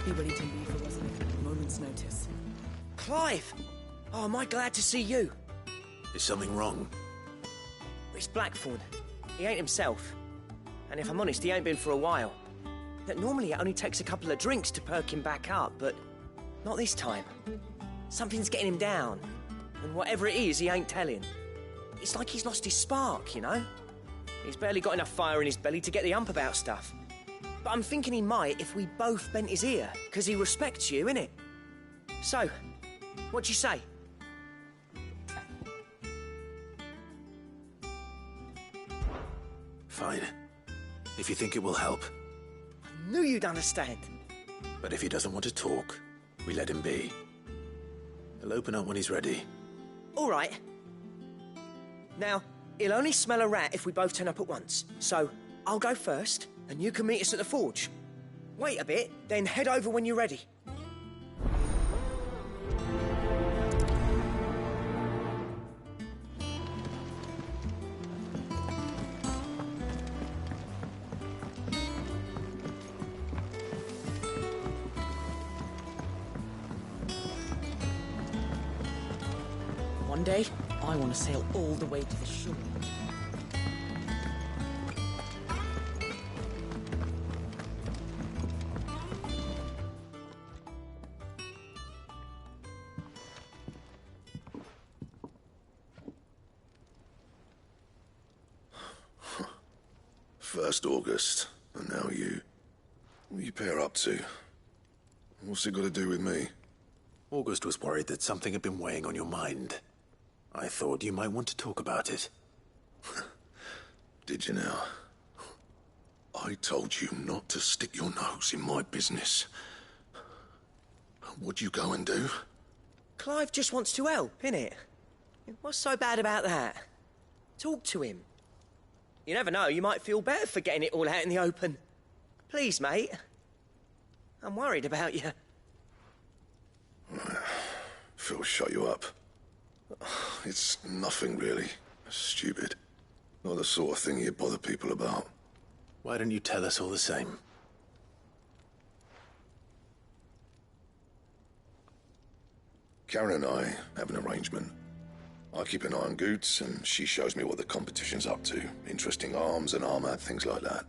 be ready to leave for us at a moment's notice. Clive! Oh, am I glad to see you. Is something wrong? It's Blackthorn. He ain't himself. And if I'm honest, he ain't been for a while. That normally it only takes a couple of drinks to perk him back up, but not this time. Something's getting him down. And whatever it is, he ain't telling. It's like he's lost his spark, you know? He's barely got enough fire in his belly to get the ump about stuff. But I'm thinking he might if we both bent his ear, because he respects you, innit? So, what you say? Fine. If you think it will help. I knew you'd understand. But if he doesn't want to talk, we let him be. He'll open up when he's ready. All right. Now, he'll only smell a rat if we both turn up at once. So, I'll go first, and you can meet us at the forge. Wait a bit, then head over when you're ready. One day, I want to sail all the way to the shore. First August, and now you. What you pair up to? What's it got to do with me? August was worried that something had been weighing on your mind. I thought you might want to talk about it. Did you now? I told you not to stick your nose in my business. What'd you go and do? Clive just wants to help, innit? What's so bad about that? Talk to him. You never know, you might feel better for getting it all out in the open. Please, mate. I'm worried about you. Phil shut you up. It's nothing, really. Stupid. Not the sort of thing you bother people about. Why don't you tell us all the same? Karen and I have an arrangement. I keep an eye on Goots, and she shows me what the competition's up to. Interesting arms and armor, things like that.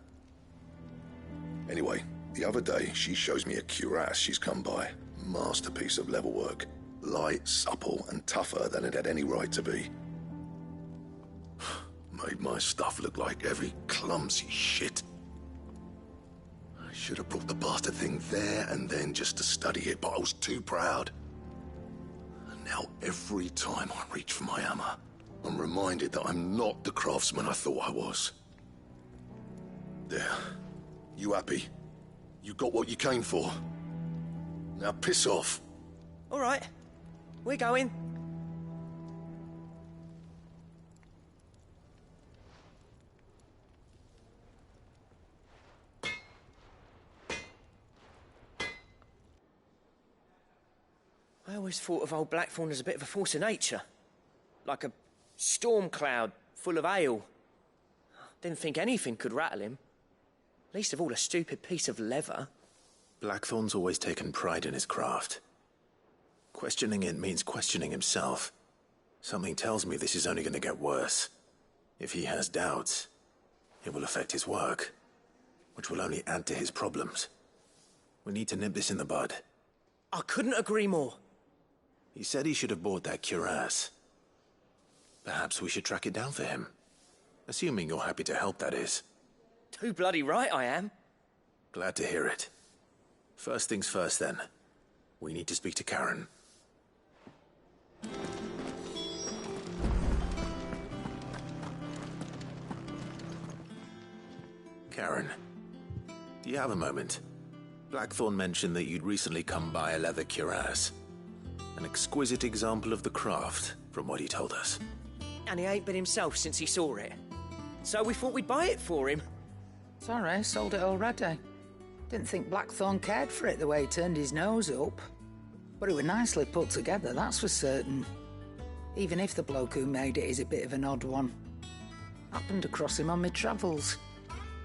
Anyway, the other day, she shows me a cuirass she's come by. Masterpiece of level work. Light, supple, and tougher than it had any right to be. Made my stuff look like every clumsy shit. I should have brought the bastard thing there and then just to study it, but I was too proud. And now every time I reach for my hammer, I'm reminded that I'm not the craftsman I thought I was. There. You happy? You got what you came for. Now piss off. All right. We're going. I always thought of old Blackthorn as a bit of a force of nature. Like a storm cloud full of hail. Didn't think anything could rattle him. Least of all a stupid piece of leather. Blackthorn's always taken pride in his craft. Questioning it means questioning himself. Something tells me this is only going to get worse. If he has doubts, it will affect his work, which will only add to his problems. We need to nip this in the bud. I couldn't agree more. He said he should have bought that cuirass. Perhaps we should track it down for him. Assuming you're happy to help, that is. Too bloody right I am. Glad to hear it. First things first, then. We need to speak to Karen. Karen, do you have a moment? Blackthorn mentioned that you'd recently come by a leather cuirass. An exquisite example of the craft, from what he told us. And he ain't been himself since he saw it. So we thought we'd buy it for him. Sorry, sold it already. Didn't think Blackthorn cared for it the way he turned his nose up. But it was nicely put together, that's for certain. Even if the bloke who made it is a bit of an odd one. Happened across him on my travels.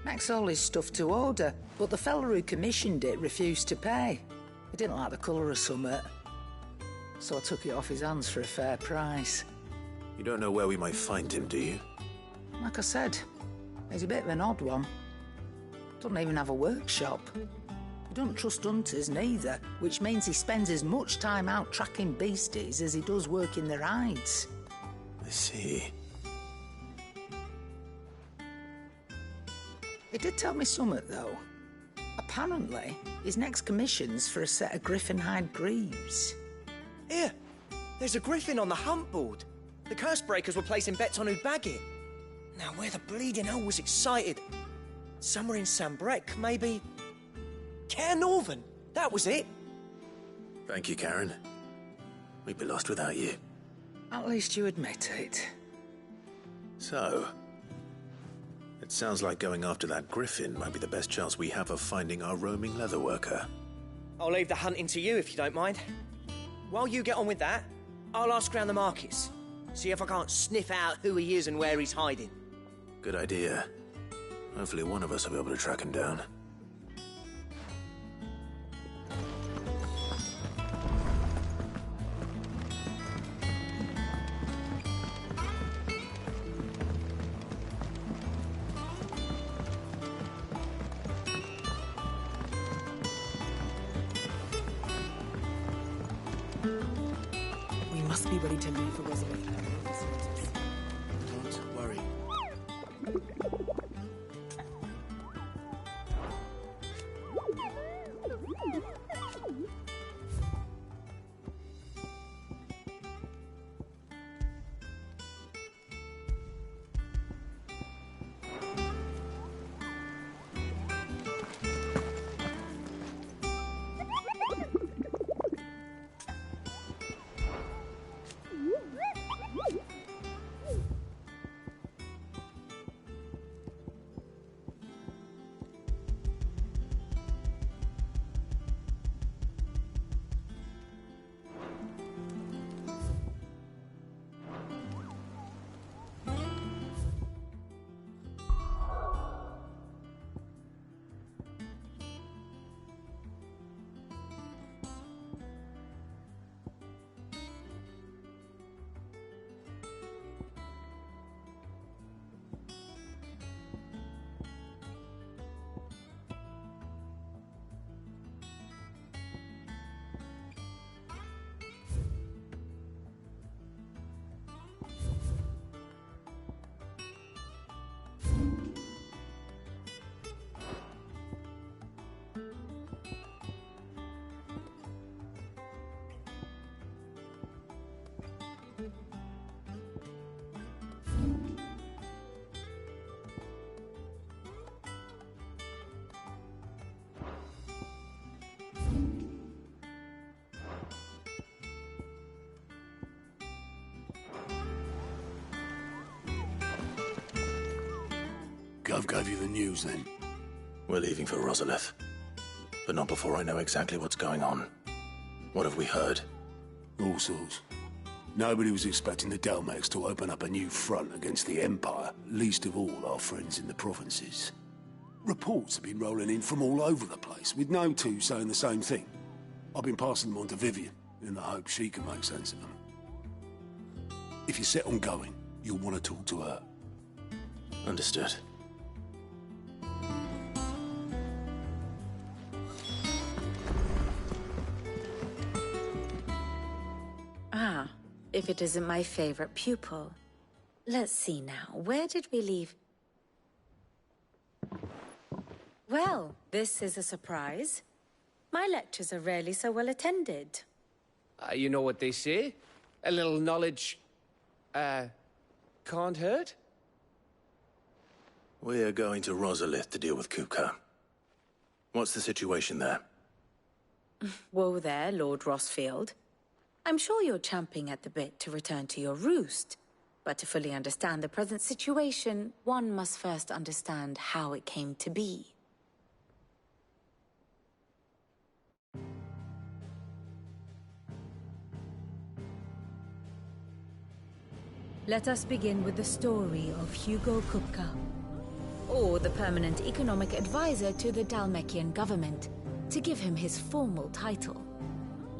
Makes all his stuff to order, but the fella who commissioned it refused to pay. He didn't like the colour of summit, so I took it off his hands for a fair price. You don't know where we might find him, do you? Like I said, he's a bit of an odd one. Doesn't even have a workshop. He doesn't trust hunters neither, which means he spends as much time out tracking beasties as he does working the rides. I see. He did tell me something, though. Apparently, his next commission's for a set of griffin hide greaves. Here, there's a griffin on the hunt board. The curse breakers were placing bets on who'd bag it. Now, where the bleeding hell was excited? Somewhere in Sambrec, maybe... Care Northern, that was it. Thank you, Karen. We'd be lost without you. At least you admit it. So, it sounds like going after that griffin might be the best chance we have of finding our roaming leatherworker. I'll leave the hunting to you if you don't mind. While you get on with that, I'll ask around the markets. See if I can't sniff out who he is and where he's hiding. Good idea. Hopefully one of us will be able to track him down. We must be ready to leave for Rosalind. Don't worry. Gov gave you the news then? We're leaving for Rosalith. But not before I know exactly what's going on. What have we heard? All sorts. Nobody was expecting the Dalmex to open up a new front against the Empire, least of all our friends in the provinces. Reports have been rolling in from all over the place, with no two saying the same thing. I've been passing them on to Vivian, in the hope she can make sense of them. If you're set on going, you'll want to talk to her. Understood. Ah, if it isn't my favorite pupil. Let's see now, where did we leave? Well, this is a surprise. My lectures are rarely so well attended. You know what they say? A little knowledge, can't hurt? We're going to Rosalith to deal with Kupka. What's the situation there? Whoa there, Lord Rossfield. I'm sure you're champing at the bit to return to your roost. But to fully understand the present situation, one must first understand how it came to be. Let us begin with the story of Hugo Kupka, or the permanent economic advisor to the Dalmekian government, to give him his formal title.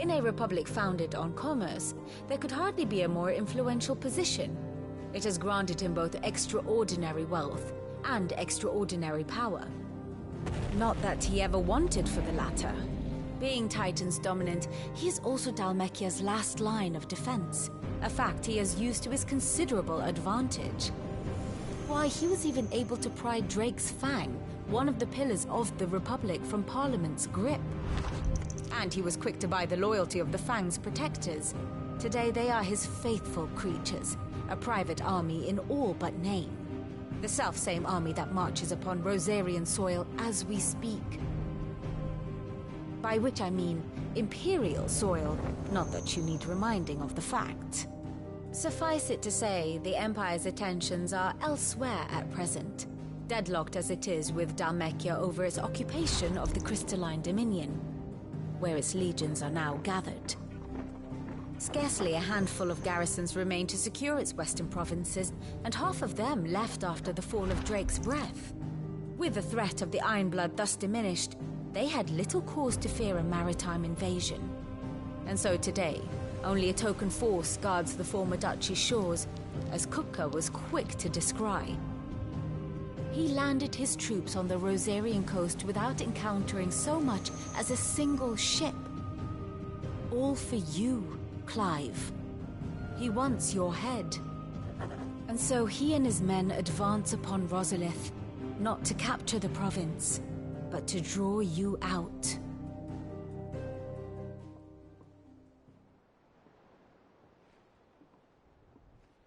In a republic founded on commerce, there could hardly be a more influential position. It has granted him both extraordinary wealth and extraordinary power. Not that he ever wanted for the latter. Being Titan's dominant, he is also Dhalmekia's last line of defense, a fact he has used to his considerable advantage. Why, he was even able to pry Drake's Fang, one of the pillars of the Republic, from Parliament's grip. And he was quick to buy the loyalty of the Fang's protectors. Today they are his faithful creatures, a private army in all but name. The self-same army that marches upon Rosarian soil as we speak. By which I mean Imperial soil, not that you need reminding of the fact. Suffice it to say, the Empire's attentions are elsewhere at present, deadlocked as it is with Dhalmekia over its occupation of the Crystalline Dominion, where its legions are now gathered. Scarcely a handful of garrisons remain to secure its western provinces, and half of them left after the fall of Drake's breath. With the threat of the Ironblood thus diminished, they had little cause to fear a maritime invasion. And so today, only a token force guards the former duchy's shores, as Kupka was quick to descry. He landed his troops on the Rosarian coast without encountering so much as a single ship. All for you, Clive. He wants your head. And so he and his men advance upon Rosalith, not to capture the province, but to draw you out.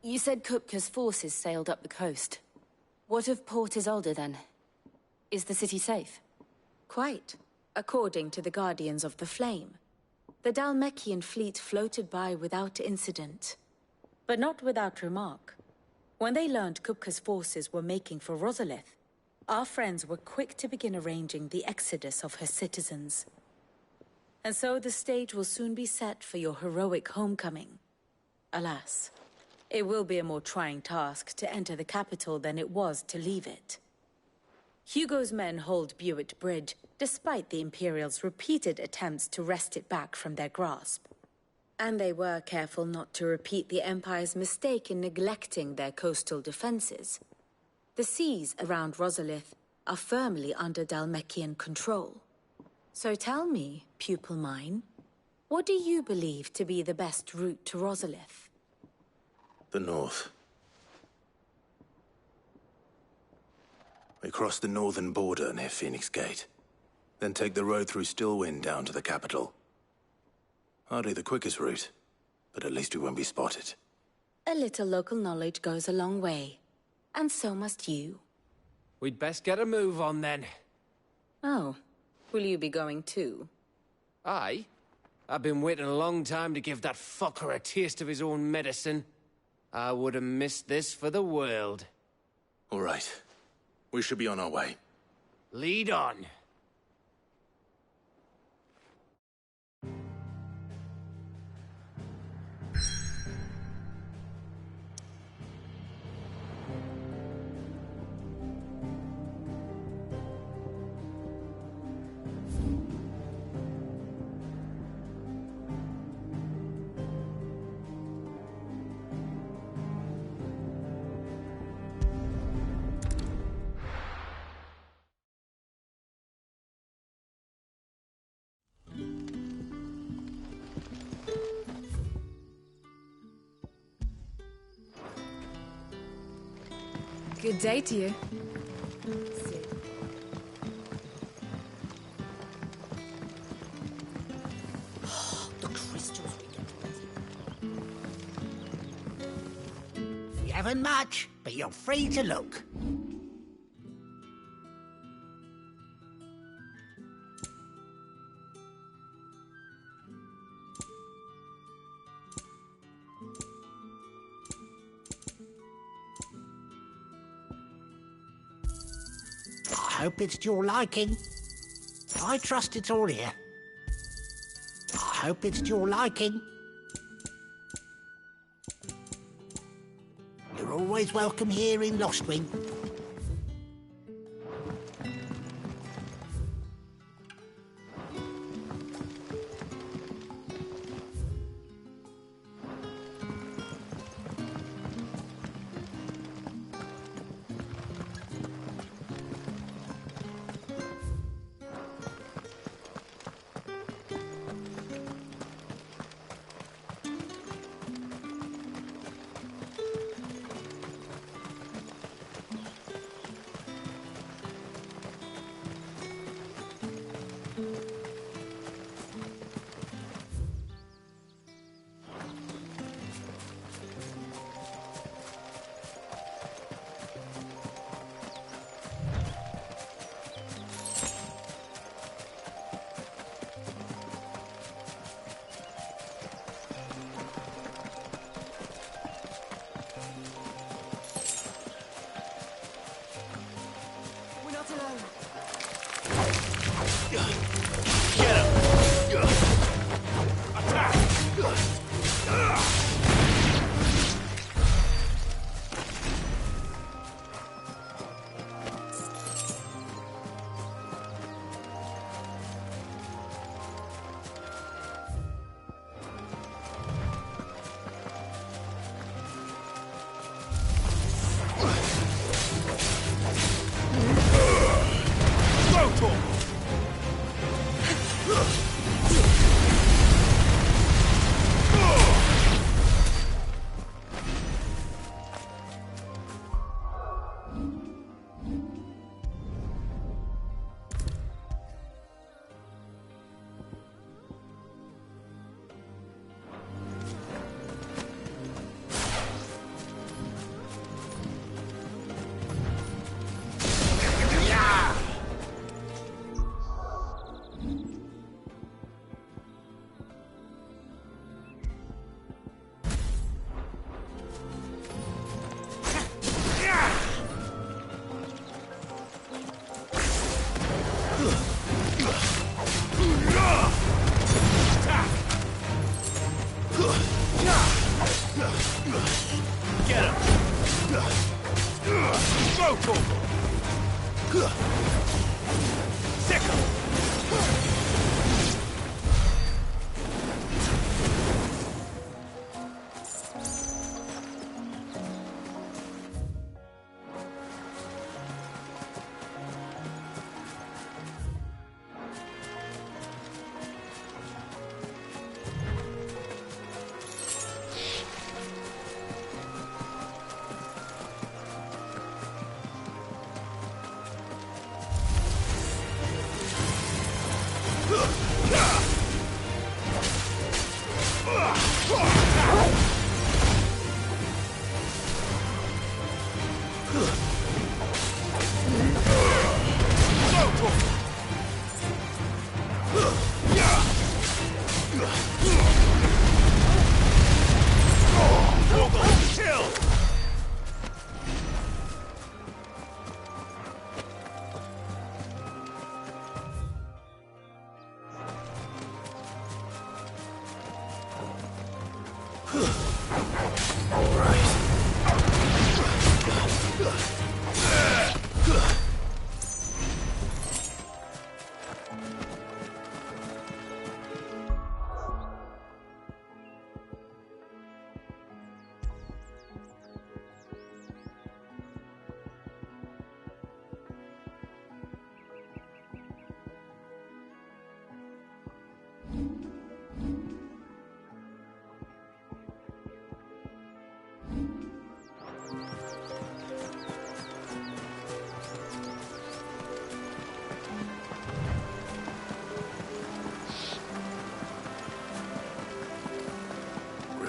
You said Kupka's forces sailed up the coast. What of Port Isolde, then? Is the city safe? Quite, according to the Guardians of the Flame. The Dhalmekian fleet floated by without incident. But not without remark. When they learned Kupka's forces were making for Rosalith, our friends were quick to begin arranging the exodus of her citizens. And so the stage will soon be set for your heroic homecoming. Alas, it will be a more trying task to enter the capital than it was to leave it. Hugo's men hold Buett Bridge, despite the Imperials' repeated attempts to wrest it back from their grasp. And they were careful not to repeat the Empire's mistake in neglecting their coastal defenses. The seas around Rosalith are firmly under Dhalmekian control. So tell me, pupil mine, what do you believe to be the best route to Rosalith? The north. We cross the northern border near Phoenix Gate. Then take the road through Stillwind down to the capital. Hardly the quickest route, but at least we won't be spotted. A little local knowledge goes a long way. And so must you. We'd best get a move on then. Oh, will you be going too? Aye. I've been waiting a long time to give that fucker a taste of his own medicine. I would have missed this for the world. All right. We should be on our way. Lead on. Good day to you. The crystals we get ready. You haven't much, but you're free to look. I hope it's to your liking. I trust it's all here. I hope it's to your liking. You're always welcome here in Lostwing. Get him! Attack!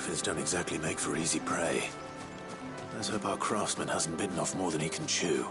Griffins don't exactly make for easy prey. Let's hope our craftsman hasn't bitten off more than he can chew.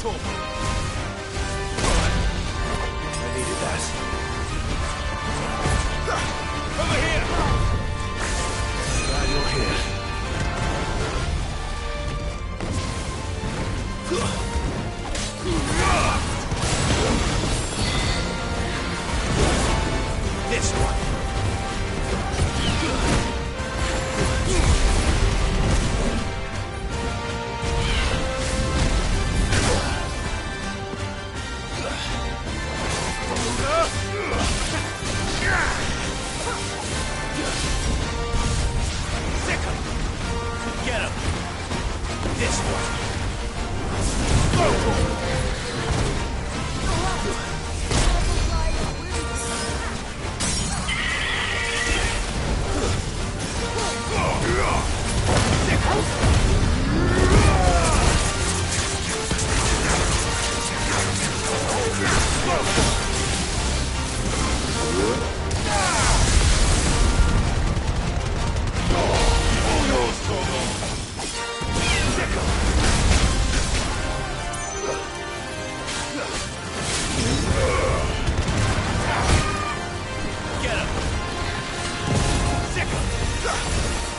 I needed that. Over here! Glad you're here. This one. Get him! This one!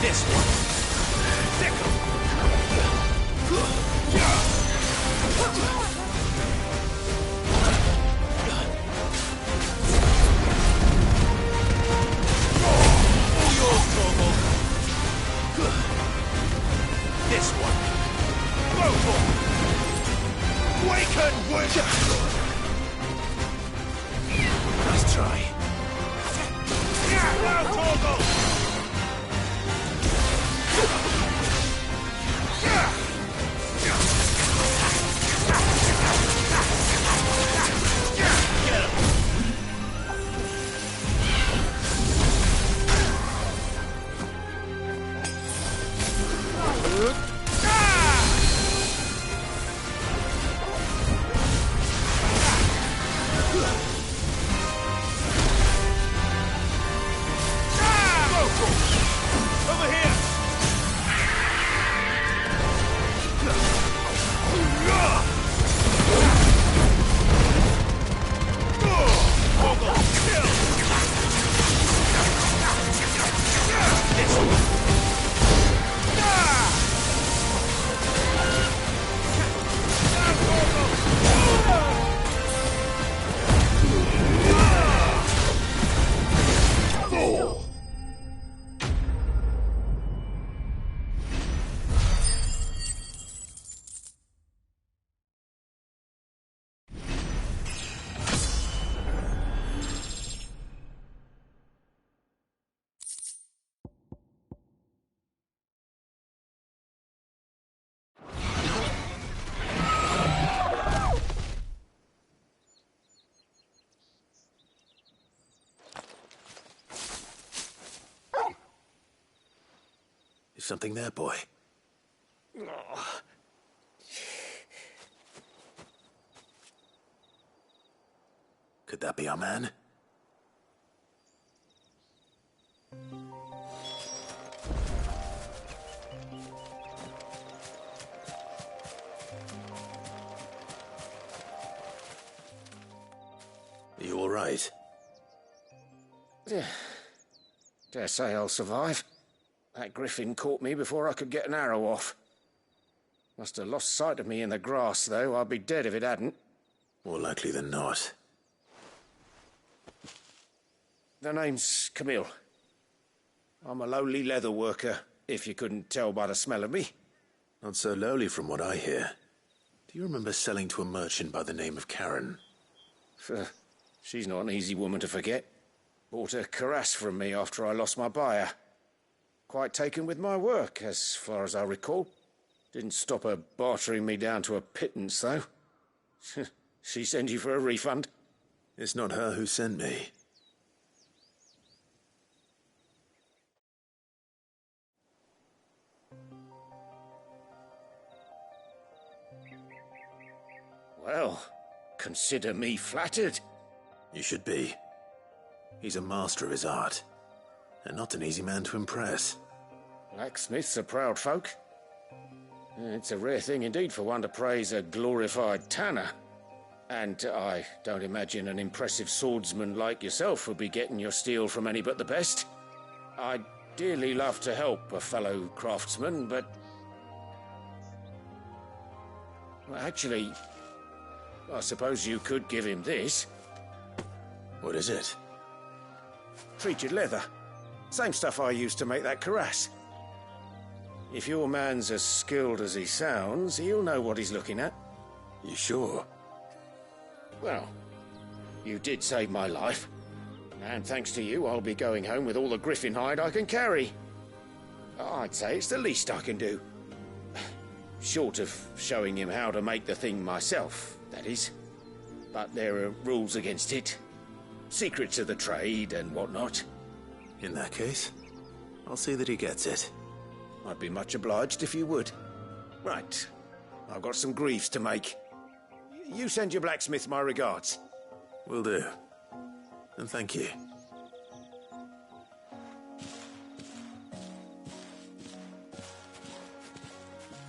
This one. This one. Waken, Nice try. Now, Torgal! Over here! Is something there, boy? Could that be our man? Are you all right? Dare say I'll survive. That griffin caught me before I could get an arrow off. Must have lost sight of me in the grass, though. I'd be dead if it hadn't. More likely than not. The name's Camille. I'm a lowly leather worker, if you couldn't tell by the smell of me. Not so lowly from what I hear. Do you remember selling to a merchant by the name of Karen? She's not an easy woman to forget. Bought a cuirass from me after I lost my buyer. Quite taken with my work, as far as I recall. Didn't stop her bartering me down to a pittance, though. She sent you for a refund? It's not her who sent me. Well, consider me flattered. You should be. He's a master of his art, and not an easy man to impress. Blacksmiths are proud folk. It's a rare thing indeed for one to praise a glorified tanner. And I don't imagine an impressive swordsman like yourself would be getting your steel from any but the best. I'd dearly love to help a fellow craftsman, but... well, actually, I suppose you could give him this. What is it? Treated leather. Same stuff I used to make that cuirass. If your man's as skilled as he sounds, he'll know what he's looking at. You sure? Well, you did save my life. And thanks to you, I'll be going home with all the griffin hide I can carry. I'd say it's the least I can do. Short of showing him how to make the thing myself, that is. But there are rules against it. Secrets of the trade and whatnot. In that case, I'll see that he gets it. I'd be much obliged if you would. Right. I've got some greaves to make. You send your blacksmith my regards. Will do. And thank you.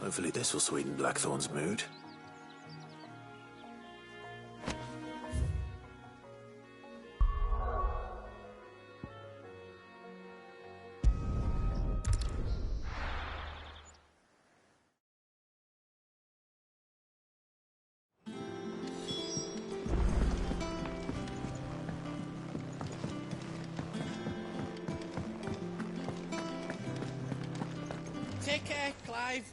Hopefully this will sweeten Blackthorn's mood. Take care, Clive.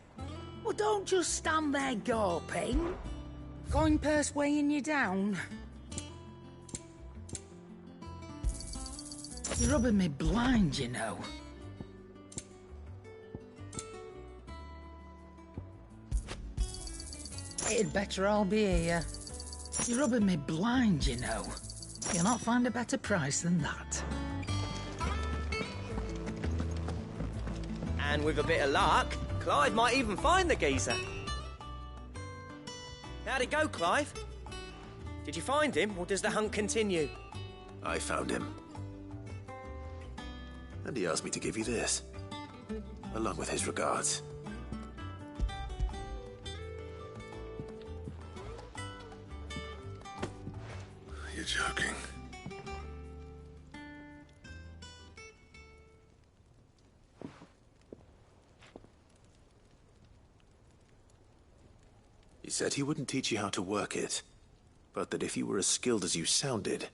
Well, don't just stand there gawping. Coin purse weighing you down. You're rubbing me blind, you know. It'd better all be here. You're rubbing me blind, you know. You'll not find a better price than that. And with a bit of luck, Clive might even find the geezer. How'd it go, Clive? Did you find him, or does the hunt continue? I found him. And he asked me to give you this, along with his regards. You're joking. He said he wouldn't teach you how to work it, but that if you were as skilled as you sounded,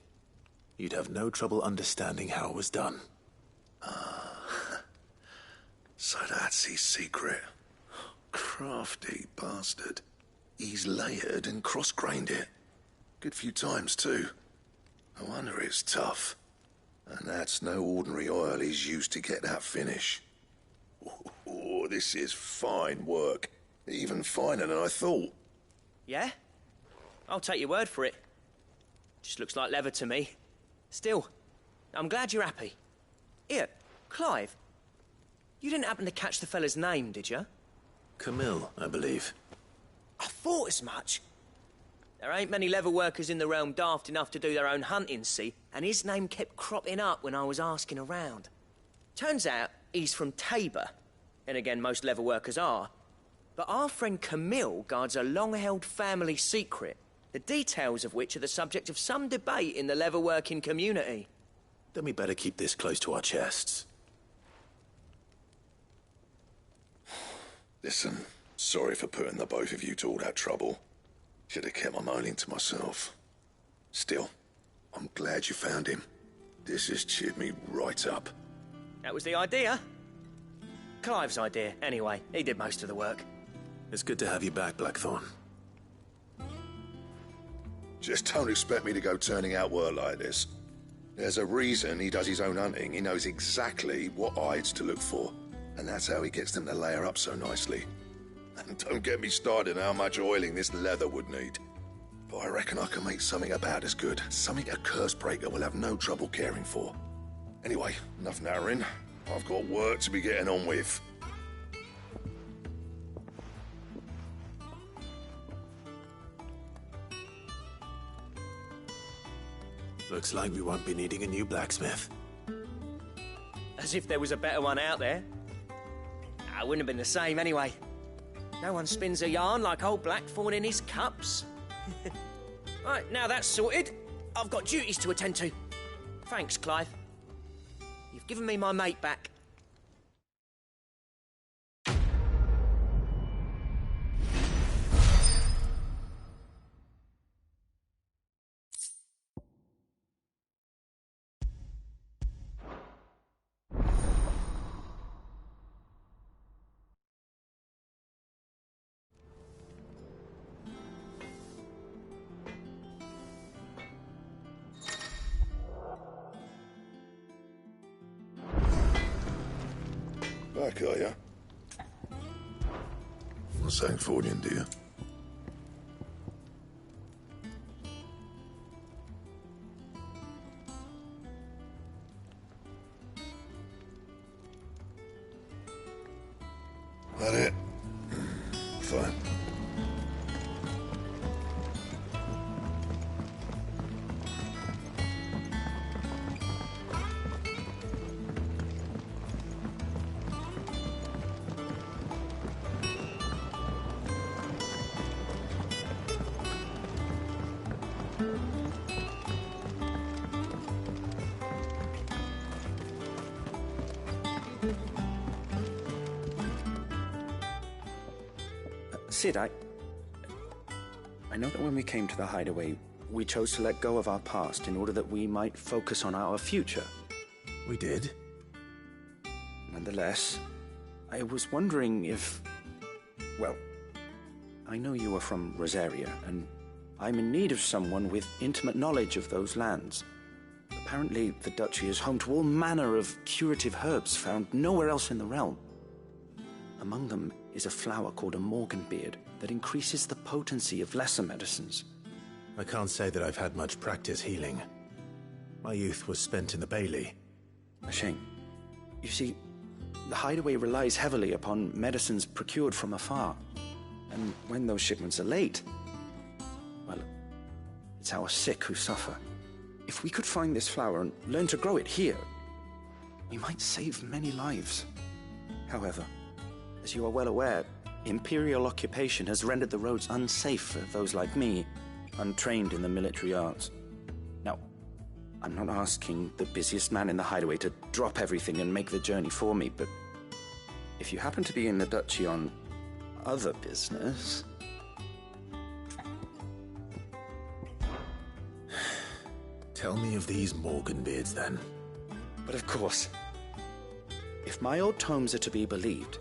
you'd have no trouble understanding how it was done. So that's his secret. Crafty bastard. He's layered and cross-grained it. Good few times, too. No wonder it's tough. And that's no ordinary oil he's used to get that finish. Oh, this is fine work. Even finer than I thought. Yeah? I'll take your word for it. Just looks like leather to me. Still, I'm glad you're happy. Here, Clive. You didn't happen to catch the fella's name, did you? Camille, I believe. I thought as much. There ain't many leather workers in the realm daft enough to do their own hunting, see? And his name kept cropping up when I was asking around. Turns out he's from Tabor. And again, most leather workers are. But our friend Camille guards a long-held family secret, the details of which are the subject of some debate in the leather-working community. Then we better keep this close to our chests. Listen, sorry for putting the both of you to all that trouble. Should have kept my moaning to myself. Still, I'm glad you found him. This has cheered me right up. That was the idea. Clive's idea, anyway. He did most of the work. It's good to have you back, Blackthorn. Just don't expect me to go turning out work like this. There's a reason he does his own hunting. He knows exactly what hides to look for. And that's how he gets them to layer up so nicely. And don't get me started on how much oiling this leather would need. But I reckon I can make something about as good. Something a Cursebreaker will have no trouble caring for. Anyway, enough narrowing. I've got work to be getting on with. Looks like we won't be needing a new blacksmith. As if there was a better one out there. It wouldn't have been the same anyway. No one spins a yarn like old Blackthorn in his cups. Right, now that's sorted, I've got duties to attend to. Thanks, Clive. You've given me my mate back. Back, are ya? Not saying Fordian, do you? That it? Fine. Sid, I know that when we came to the hideaway, we chose to let go of our past in order that we might focus on our future. We did? Nonetheless, I was wondering if... Well, I know you are from Rosaria, and I'm in need of someone with intimate knowledge of those lands. Apparently, the duchy is home to all manner of curative herbs found nowhere else in the realm. Among them is a flower called a morganbeard that increases the potency of lesser medicines. I can't say that I've had much practice healing. My youth was spent in the Bailey. A shame. You see, the hideaway relies heavily upon medicines procured from afar. And when those shipments are late, well, it's our sick who suffer. If we could find this flower and learn to grow it here, we might save many lives. However, as you are well aware, Imperial occupation has rendered the roads unsafe for those like me, untrained in the military arts. Now, I'm not asking the busiest man in the hideaway to drop everything and make the journey for me, but if you happen to be in the duchy on other business... Tell me of these morganbeards, then. But of course, if my old tomes are to be believed,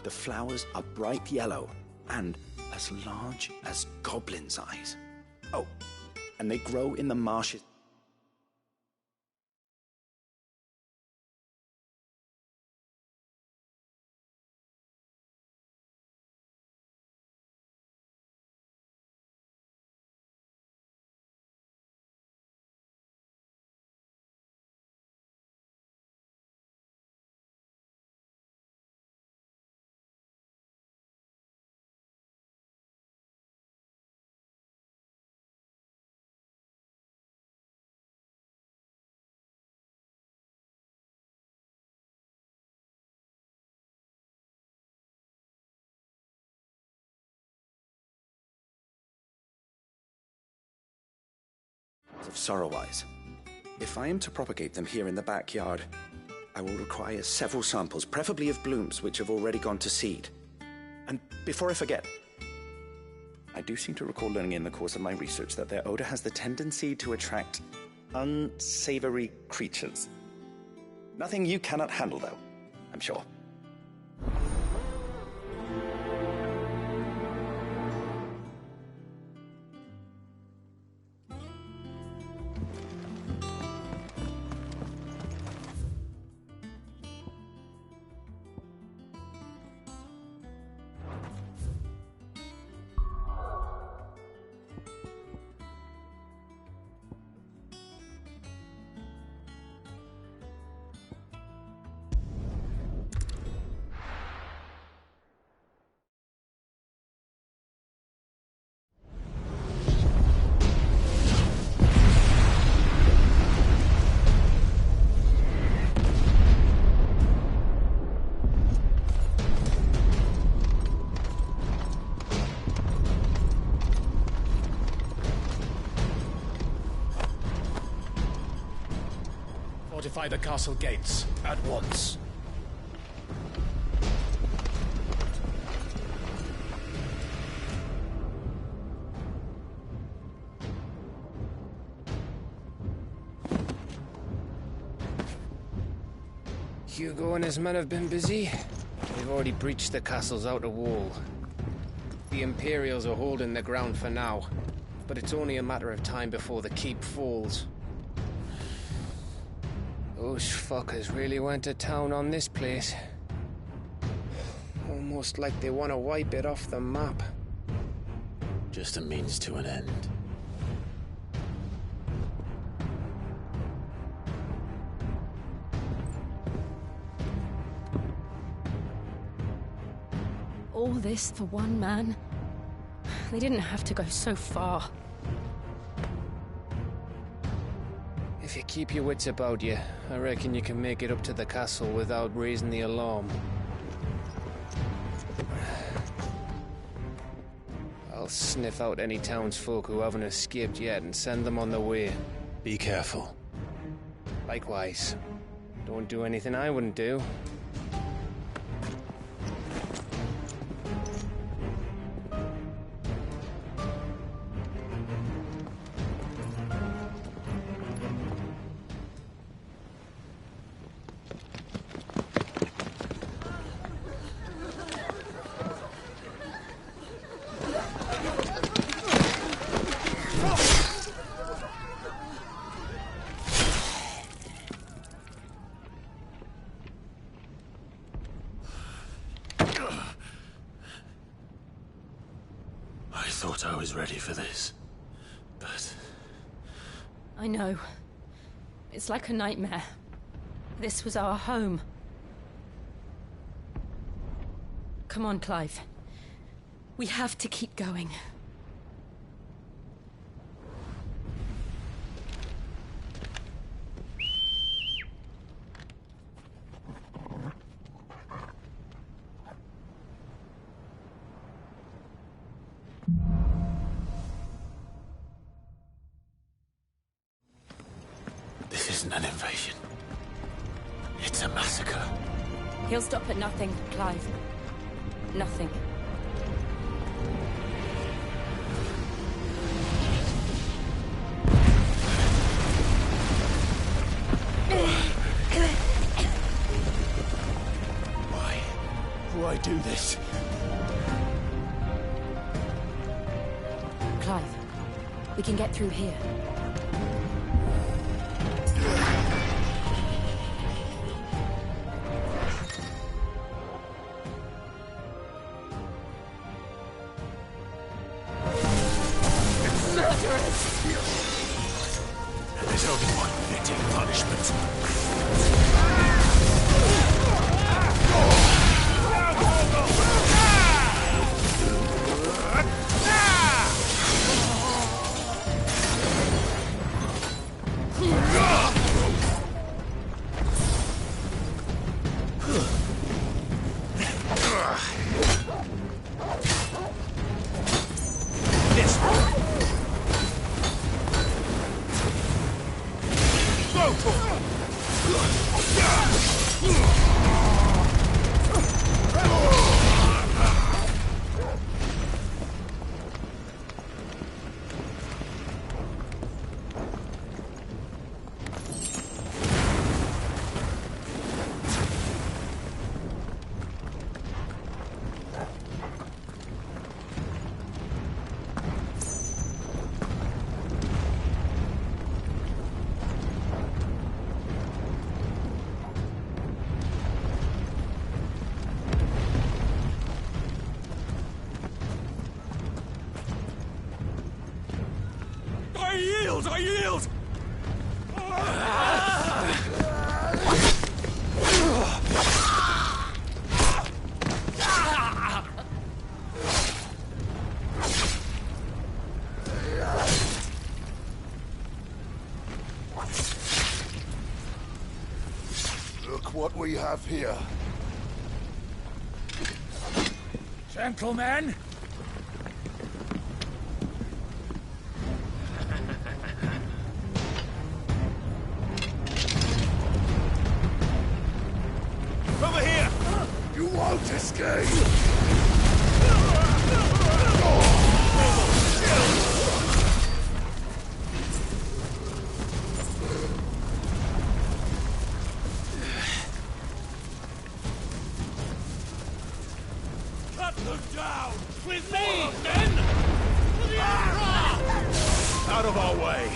the flowers are bright yellow and as large as goblins' eyes. Oh, and they grow in the marshes. Of Sorrowwise. If I am to propagate them here in the backyard, I will require several samples, preferably of blooms which have already gone to seed. And before I forget, I do seem to recall learning in the course of my research that their odor has the tendency to attract unsavory creatures. Nothing you cannot handle, though, I'm sure. Fortify the castle gates at once. Hugo and his men have been busy. They've already breached the castle's outer wall. The Imperials are holding the ground for now, but it's only a matter of time before the keep falls. Those fuckers really went to town on this place. Almost like they want to wipe it off the map. Just a means to an end. All this for one man? They didn't have to go so far. If you keep your wits about you, I reckon you can make it up to the castle without raising the alarm. I'll sniff out any townsfolk who haven't escaped yet and send them on their way. Be careful. Likewise. Don't do anything I wouldn't do. I thought I was ready for this, but... I know. It's like a nightmare. This was our home. Come on, Clive. We have to keep going. This isn't an invasion. It's a massacre. He'll stop at nothing, Clive. Nothing. Why do this? Clive, we can get through here. There's only one fitting punishment. I yield! Look what we have here. Gentlemen! Cut them down! With me, men! Out of our way!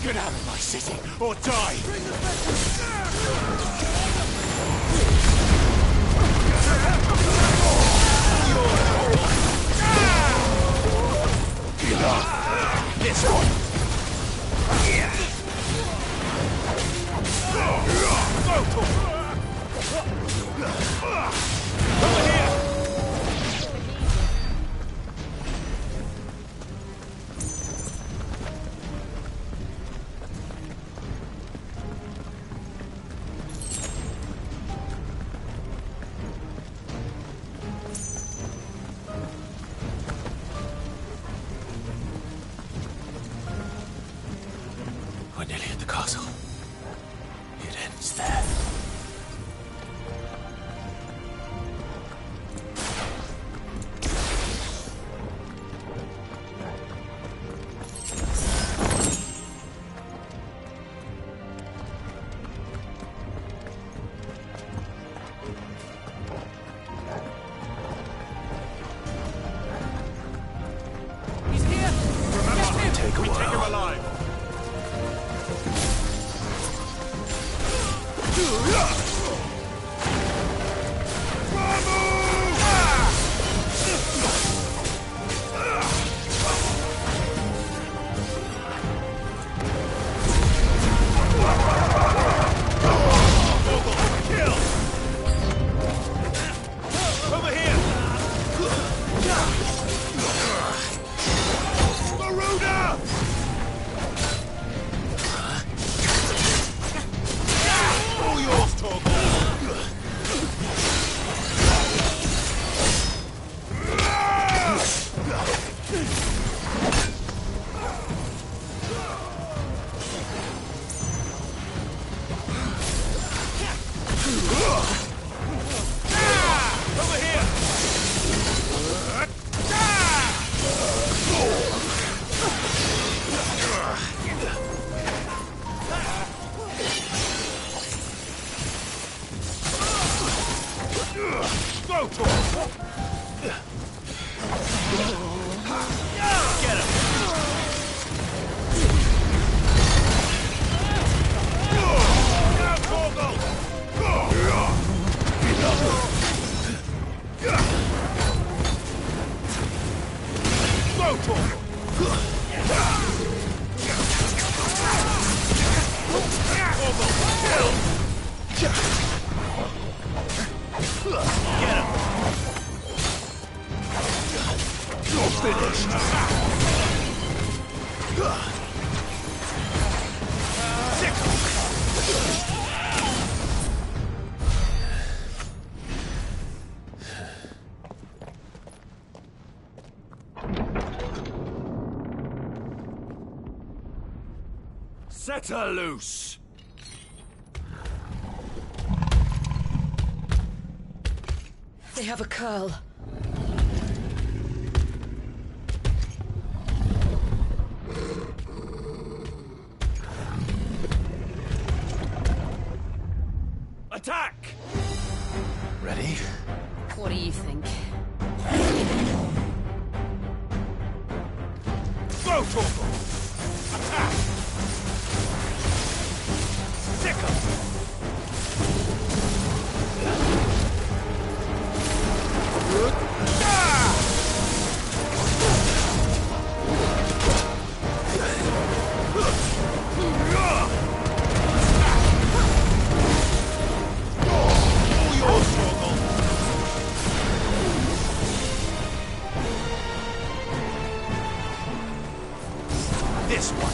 Get out of my city, or die! Enough! This one! Over here! Set her loose! They have a curl. Attack! Ready? What do you think? Go, Torgal! Attack! Sickle! This one.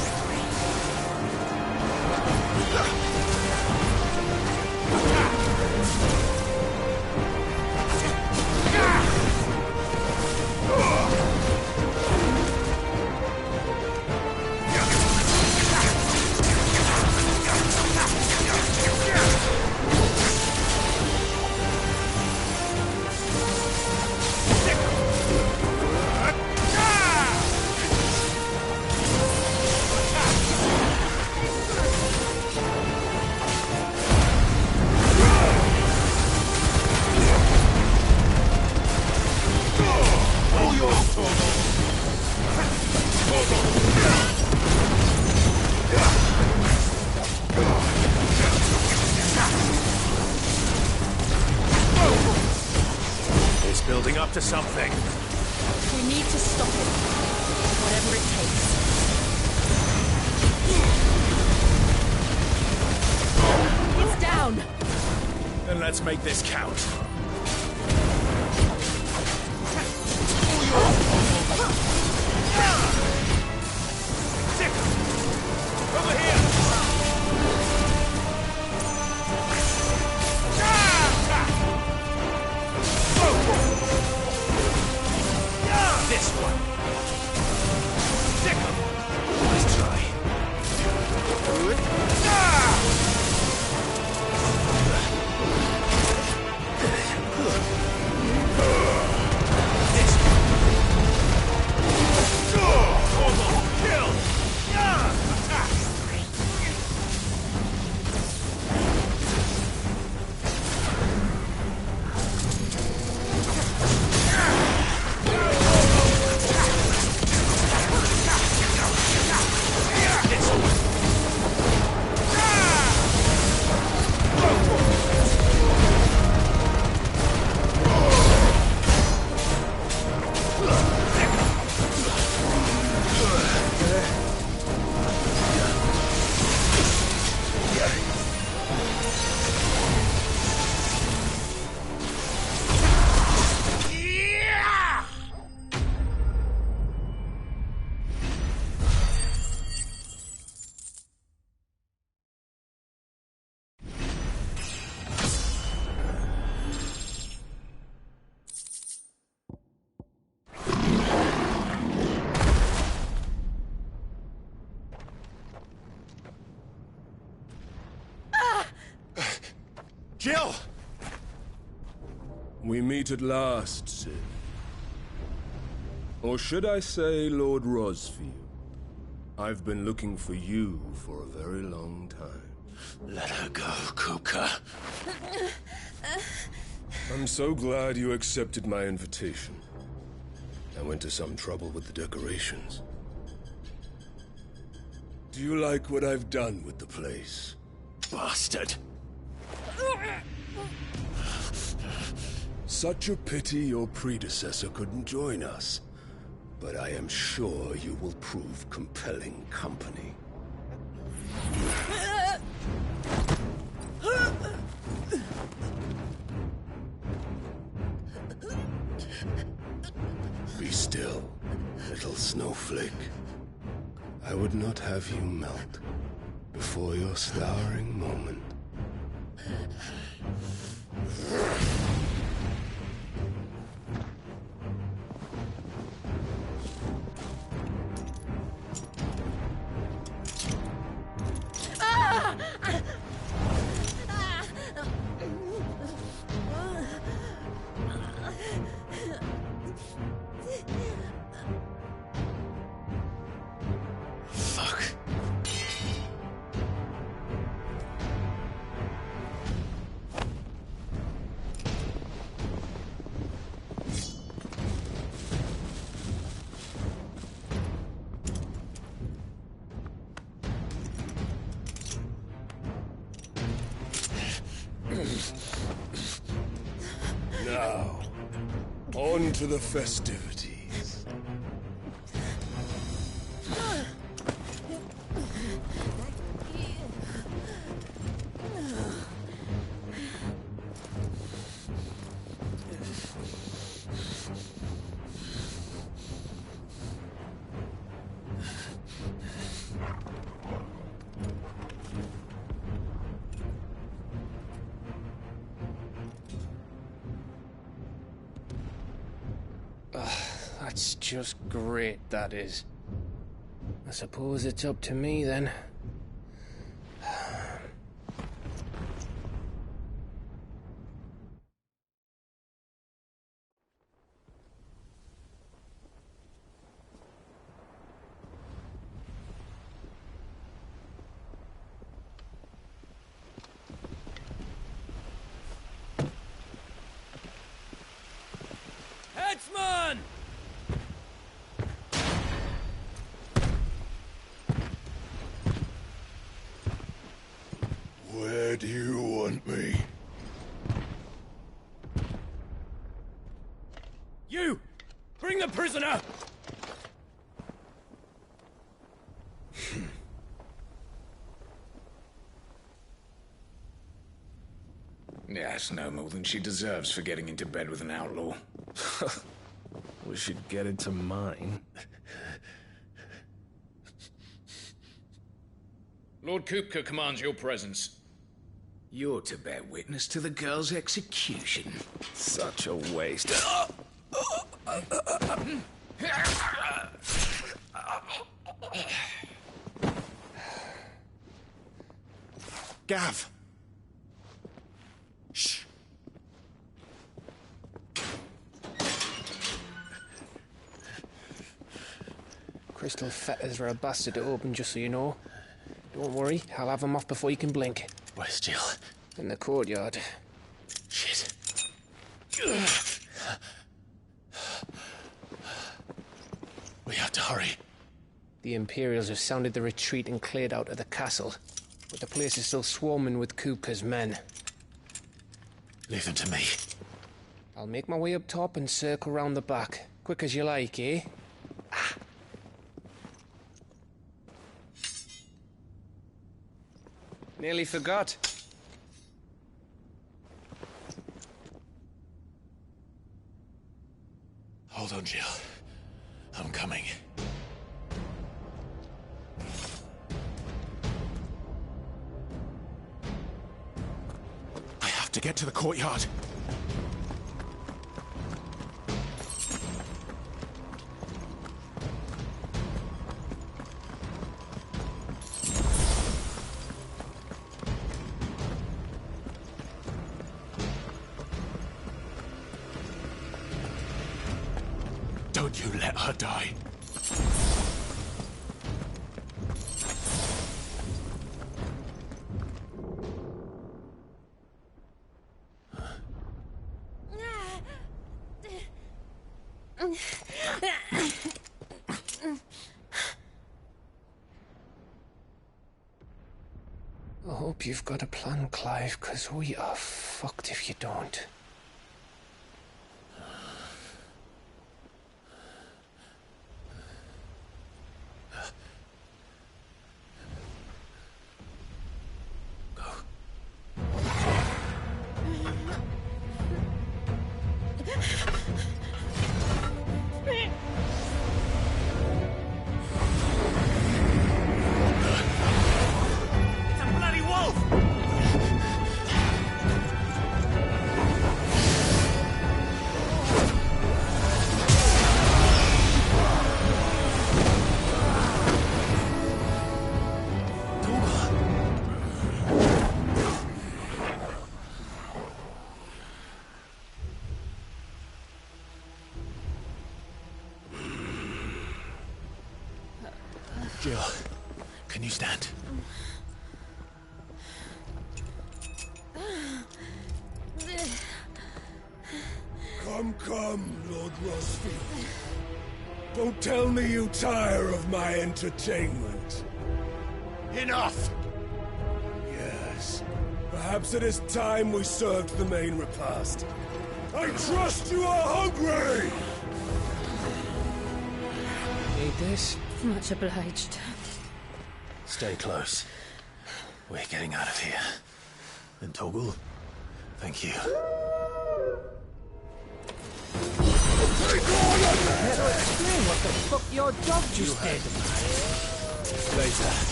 It's building up to something. We need to stop it. Whatever it takes. It's down! Then let's make this count. Over here! This one. Nice try. Jill! We meet at last, Sid. Or should I say, Lord Rosfield? I've been looking for you for a very long time. Let her go, Kupka. I'm so glad you accepted my invitation. I went to some trouble with the decorations. Do you like what I've done with the place? Bastard! Such a pity your predecessor couldn't join us. But I am sure you will prove compelling company. Be still, little snowflake. I would not have you melt before your starring moment. Now, on to the festivities. That's just great, that is. I suppose it's up to me, then. Headsman! Where do you want me? You! Bring the prisoner! Yeah, it's no more than she deserves for getting into bed with an outlaw. We should get into mine. Lord Kupka commands your presence. You're to bear witness to the girl's execution. Such a waste. Gav! Shh. Crystal fetters are a bastard to open, just so you know. Don't worry, I'll have them off before you can blink. Where's Jill? In the courtyard. Shit. We have to hurry. The Imperials have sounded the retreat and cleared out of the castle. But the place is still swarming with Kupka's men. Leave them to me. I'll make my way up top and circle round the back. Quick as you like, eh? Nearly forgot. Hold on, Jill. I'm coming. I have to get to the courtyard. Don't you let her die. I hope you've got a plan, Clive, because we are fucked if you don't. Jill, can you stand? Come, Lord Rosfield. Don't tell me you tire of my entertainment. Enough! Yes. Perhaps it is time we served the main repast. I trust you are hungry! Need this? Much obliged. Stay close. We're getting out of here. And Toggle, thank you. Explain what the fuck your dog just did. Later,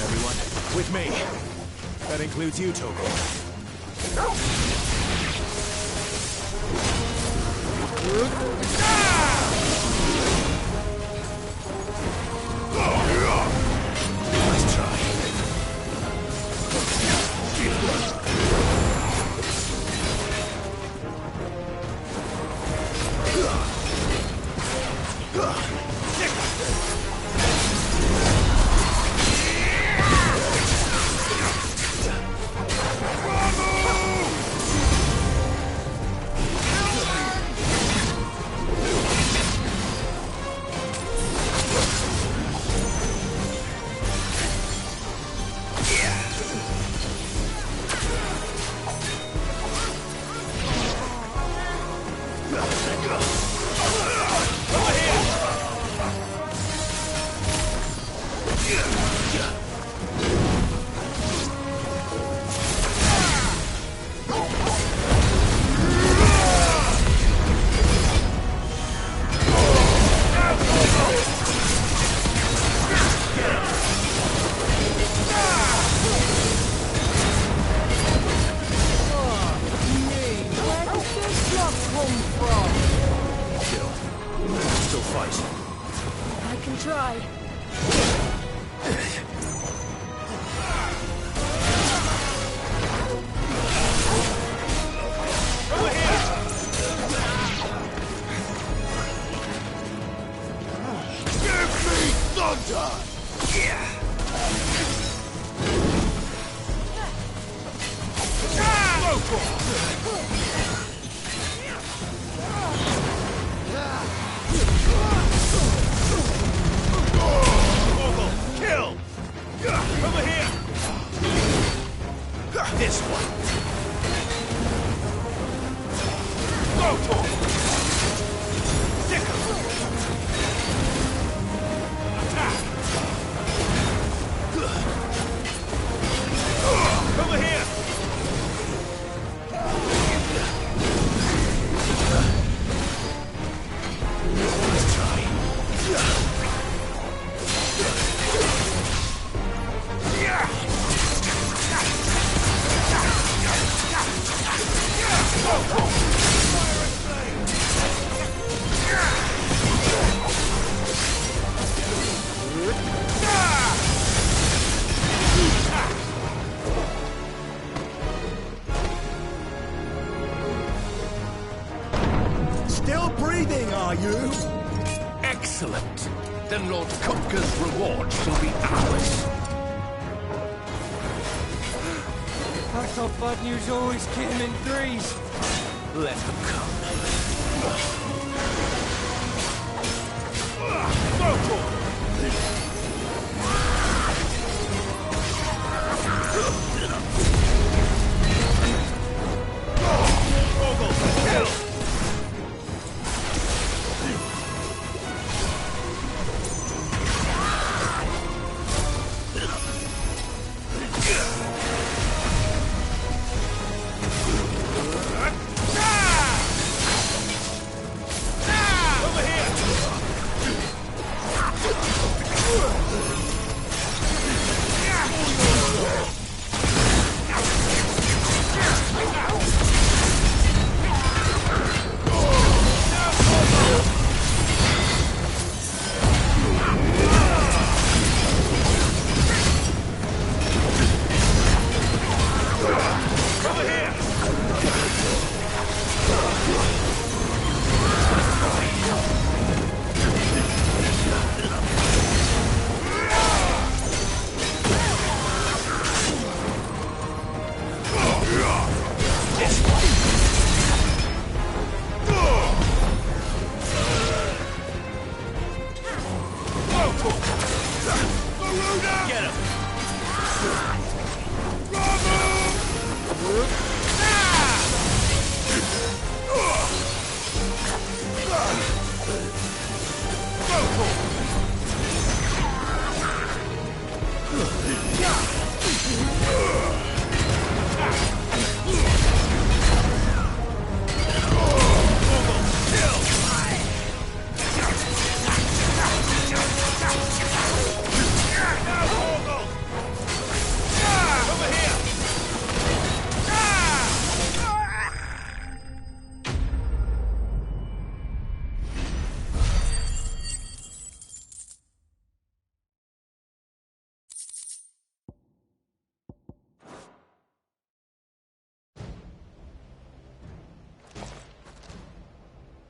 everyone, with me. That includes you, Toggle. Nice try. Still breathing, are you? Excellent. Then Lord Kupka's reward shall be ours. I thought bad news always came in threes. Let them come.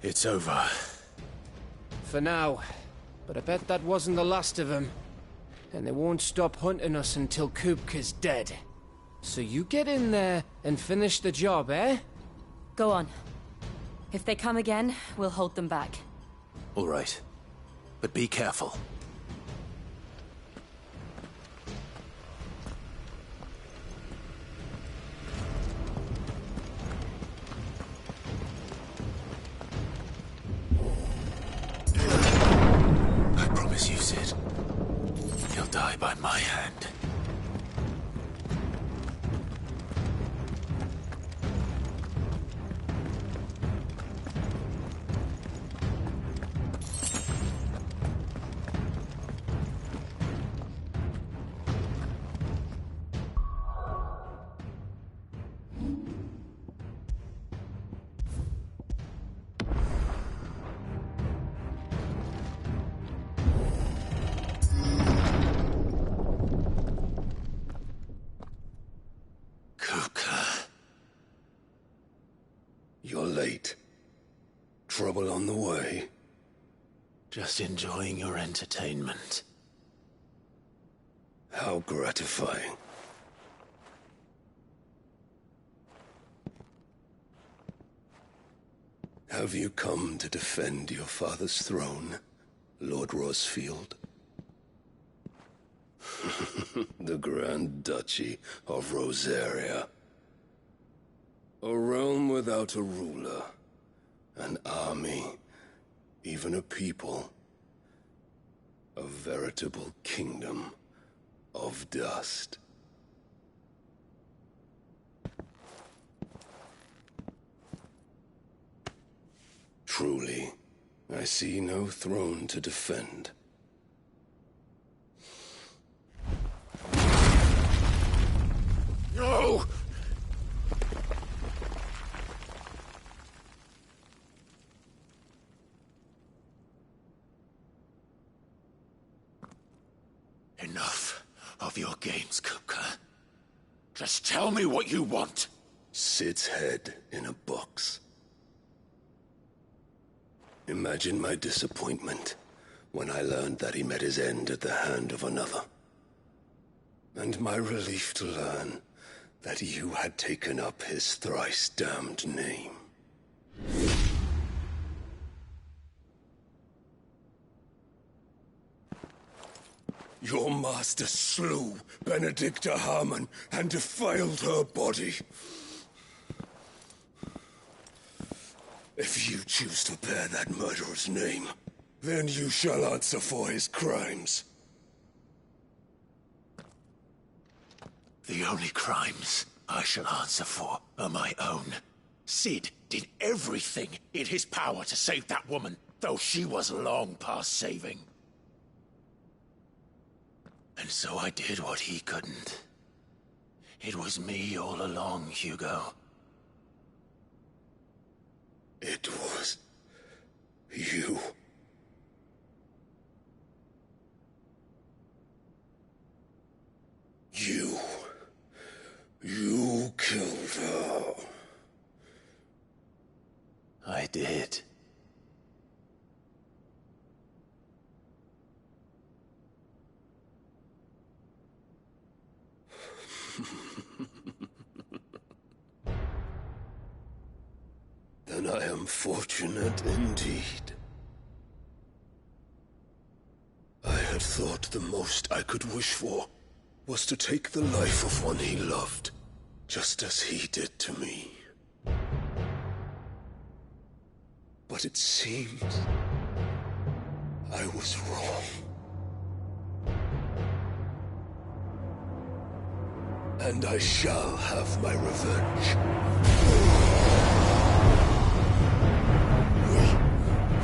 It's over. For now. But I bet that wasn't the last of them. And they won't stop hunting us until Kupka's dead. So you get in there and finish the job, eh? Go on. If they come again, we'll hold them back. All right. But be careful. I promise you, Sid. He'll die by my hand. You're late. Trouble on the way? Just enjoying your entertainment. How gratifying. Have you come to defend your father's throne, Lord Rosfield? The Grand Duchy of Rosaria. A realm without a ruler, an army, even a people. A veritable kingdom of dust. Truly, I see no throne to defend. No! Enough of your games, Kupka. Just tell me what you want. Sid's head in a box. Imagine my disappointment when I learned that he met his end at the hand of another. And my relief to learn that you had taken up his thrice-damned name. Your master slew Benedicta Harmon and defiled her body. If you choose to bear that murderer's name, then you shall answer for his crimes. The only crimes I shall answer for are my own. Sid did everything in his power to save that woman, though she was long past saving. And so I did what he couldn't. It was me all along, Hugo. It was you. You killed her. I did. Then I am fortunate indeed. I had thought the most I could wish for was to take the life of one he loved, just as he did to me. But it seems I was wrong. And I shall have my revenge.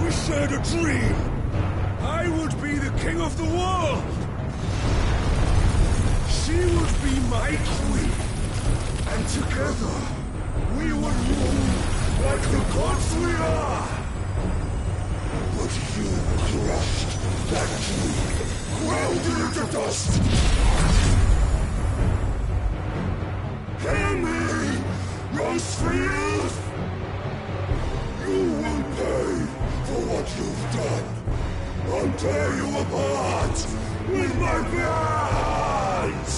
We shared a dream. I would be the king of the world. She would be my queen. And together, we would rule like the gods we are. But you crushed that dream, ground it into dust. Hear me, Rosefield! You will pay for what you've done. I'll tear you apart with my hands!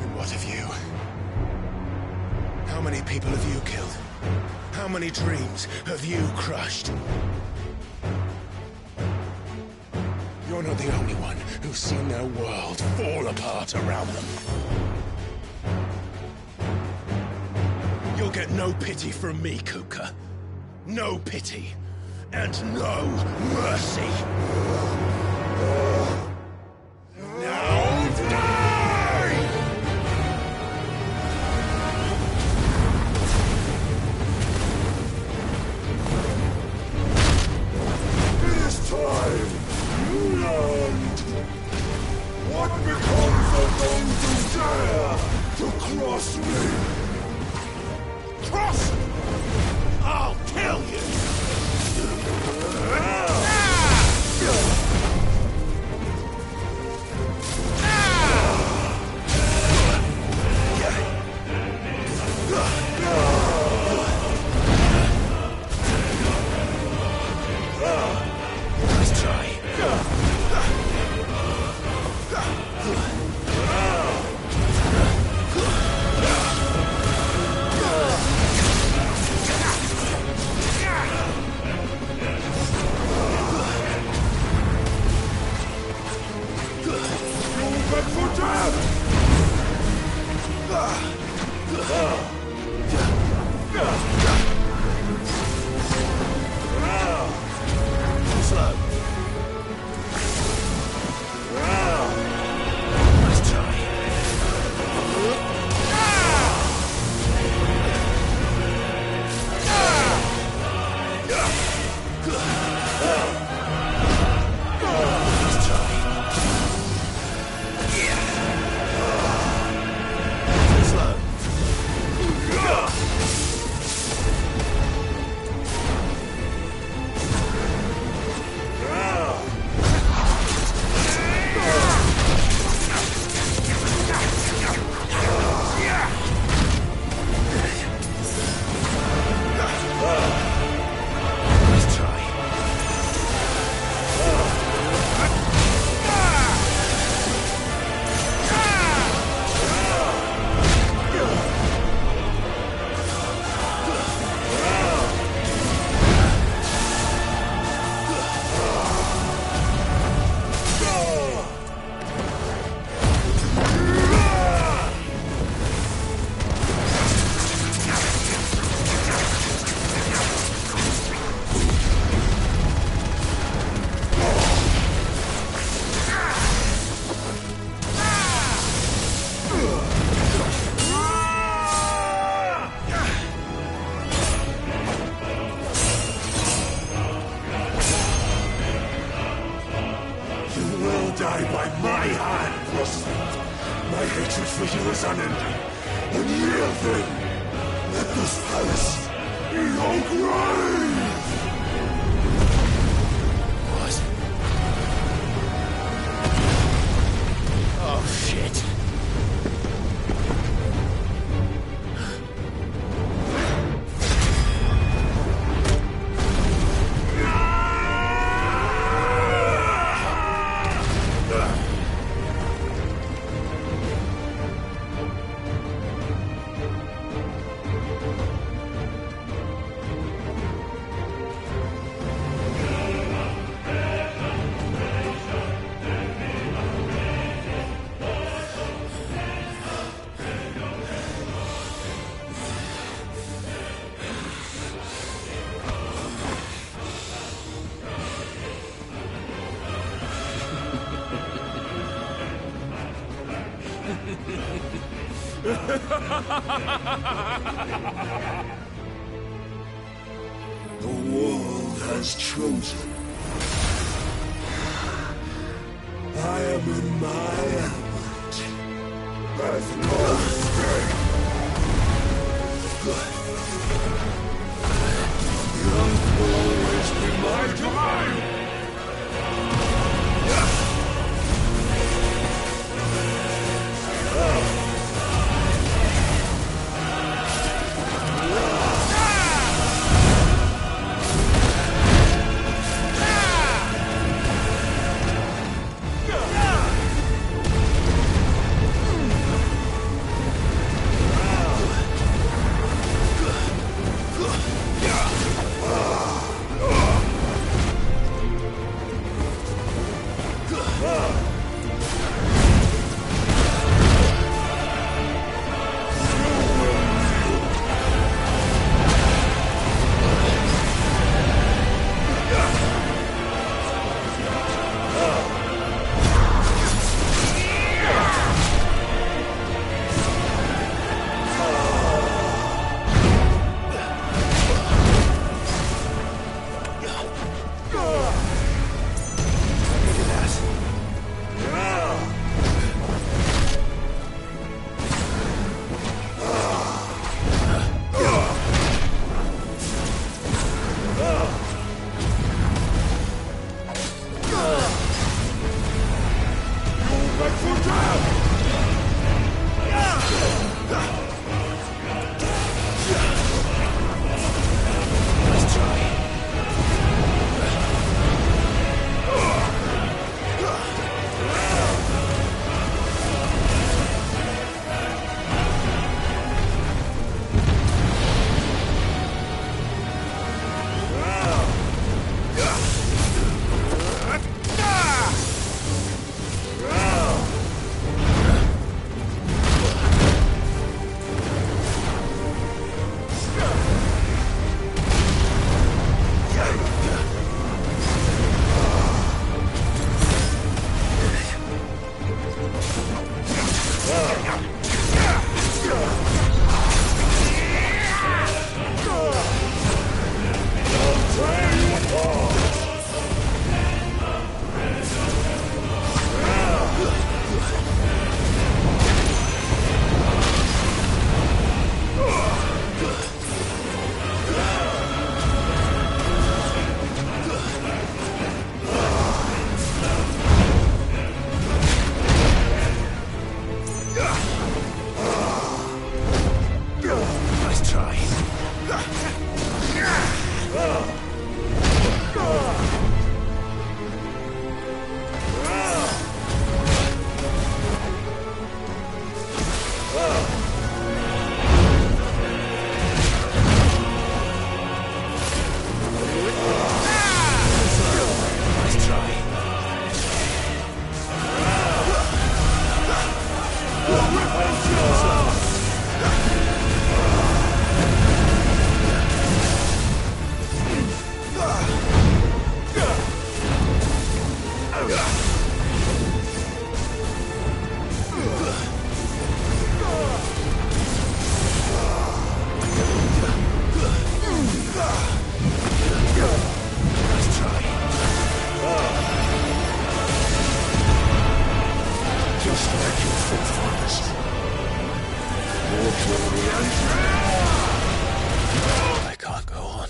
And what of you? How many people have you killed? How many dreams have you crushed? You're not the only one who's seen their world fall apart around them. You'll get no pity from me, Kupka. No pity. And no mercy. Now die! It is time you learned what becomes of those who dare to cross me. Cross! I'll kill you! Nice try. everything! Let this palace be your grave! What? Oh, shit. The world has chosen. I am in my element. There's no escape. Young will always be my domain. I can't go on.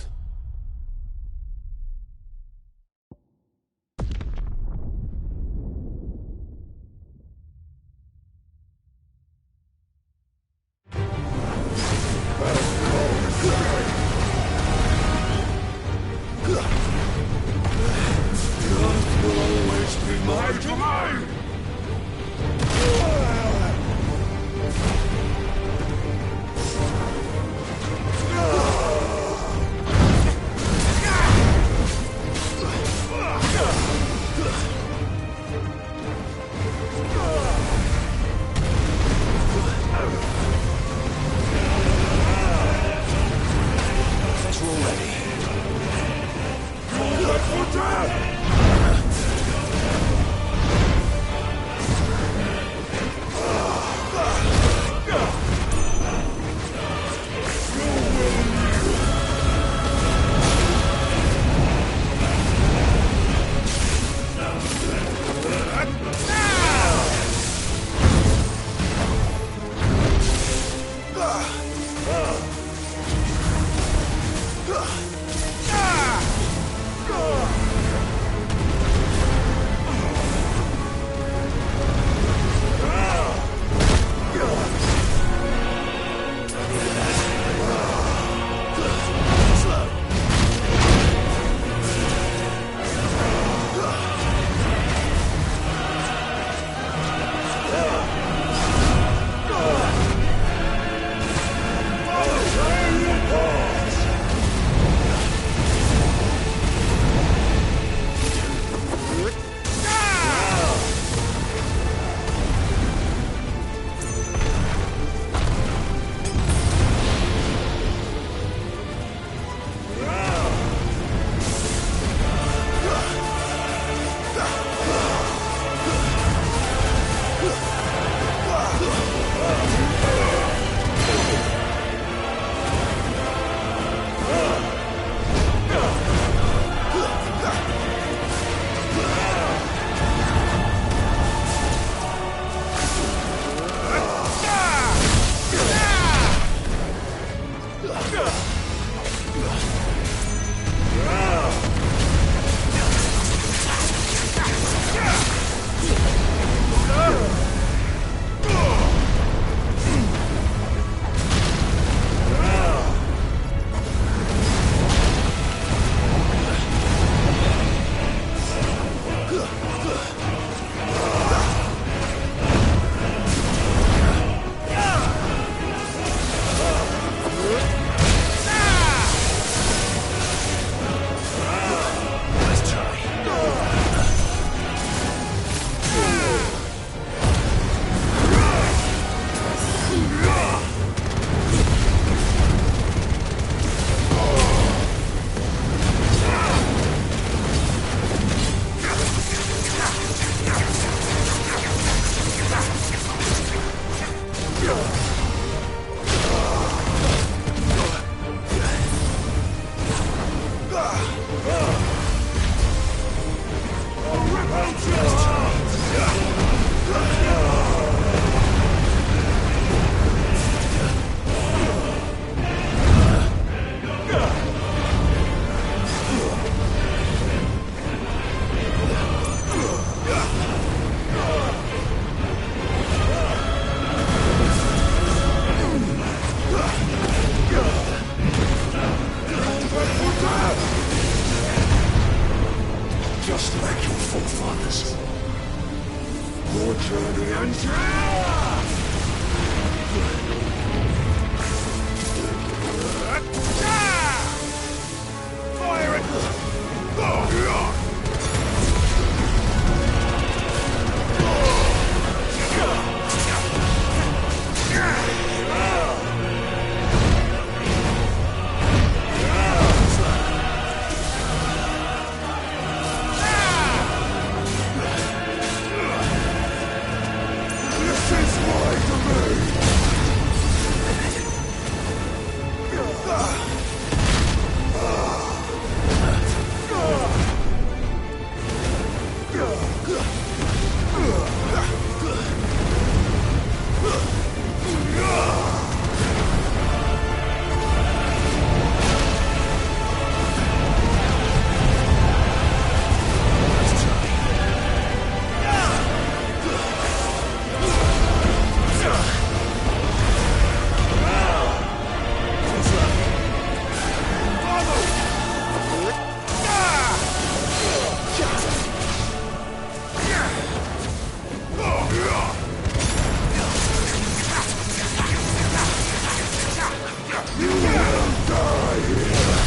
You will die here!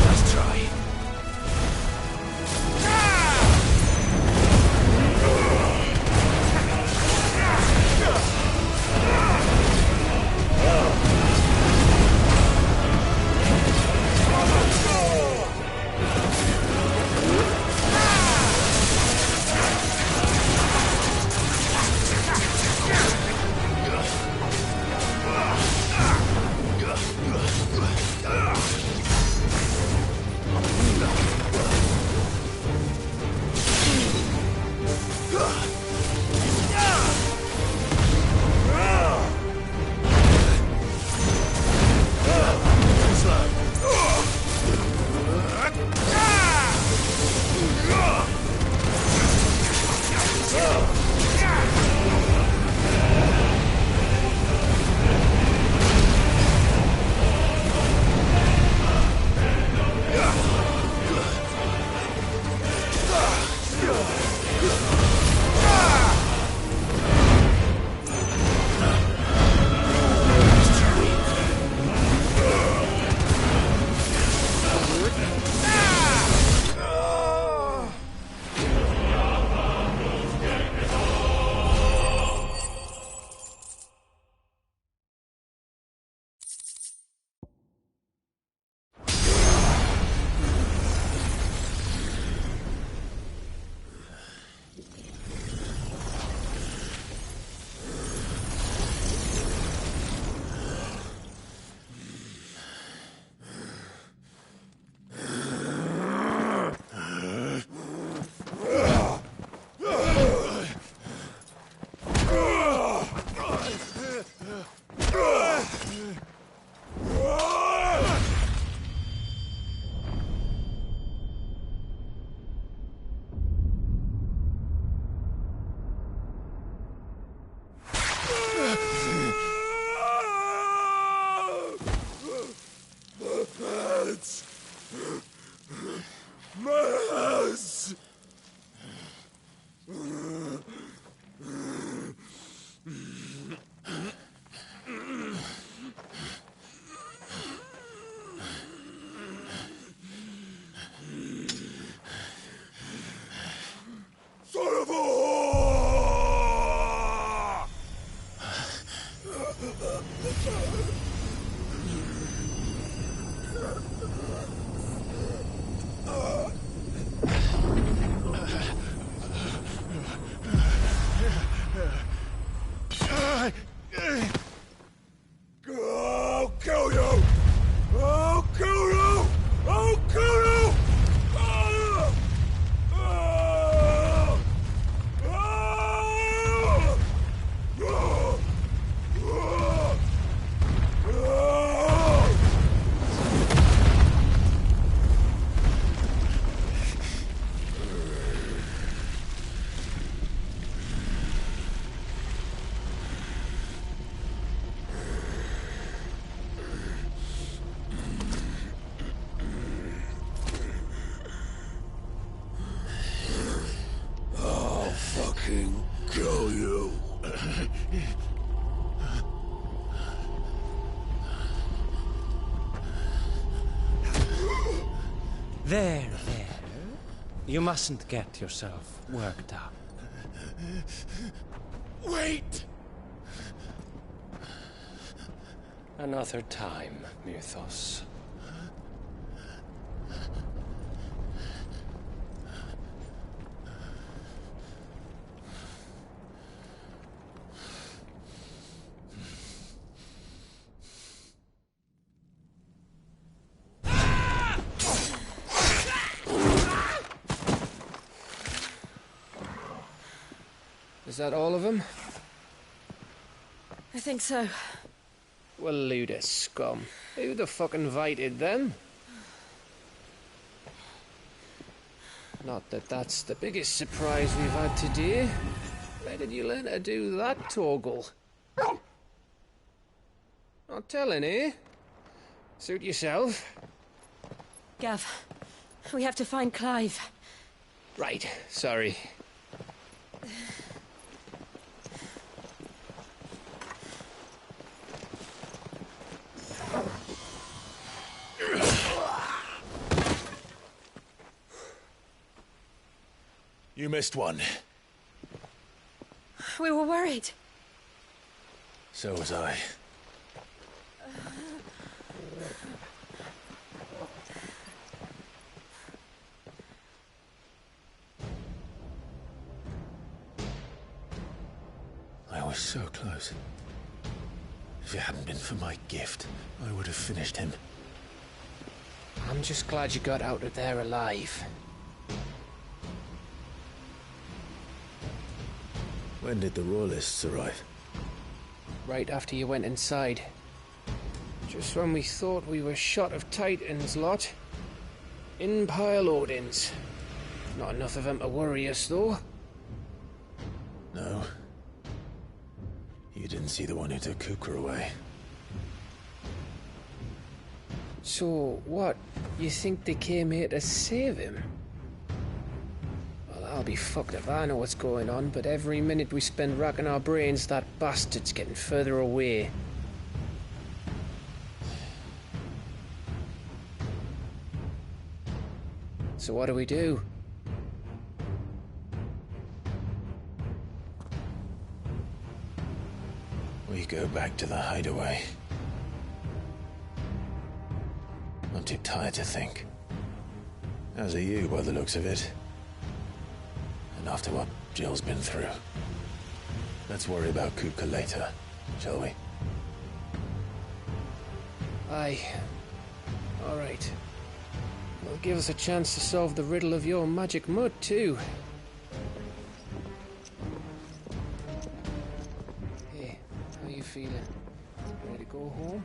Let's try. Son of a whore! I'll kill you! I'll kill you! I'll kill you! I'll fucking kill you. There. You mustn't get yourself worked up. Wait! Another time, Mythos. Is that all of them? I think so. Well, Luda scum. Who the fuck invited them? Not that that's the biggest surprise we've had today. Where did you learn to do that, Torgal? Not telling, eh? Suit yourself. Gav, we have to find Clive. Right, sorry. You missed one. We were worried. So was I. I was so close. If it hadn't been for my gift, I would have finished him. I'm just glad you got out of there alive. When did the Royalists arrive? Right after you went inside. Just when we thought we were shot of Titans, lot. In pile Odins. Not enough of them to worry us, though. No. You didn't see the one who took Kupka away. So, what? You think they came here to save him? Well, I'll be fucked if I know what's going on, but every minute we spend racking our brains, that bastard's getting further away. So what do? We go back to the hideaway. I'm too tired to think. As are you, by the looks of it. And after what Jill's been through. Let's worry about Kupka later, shall we? Aye. All right. Well, give us a chance to solve the riddle of your magic mud, too. Hey, how you feeling? Ready to go home?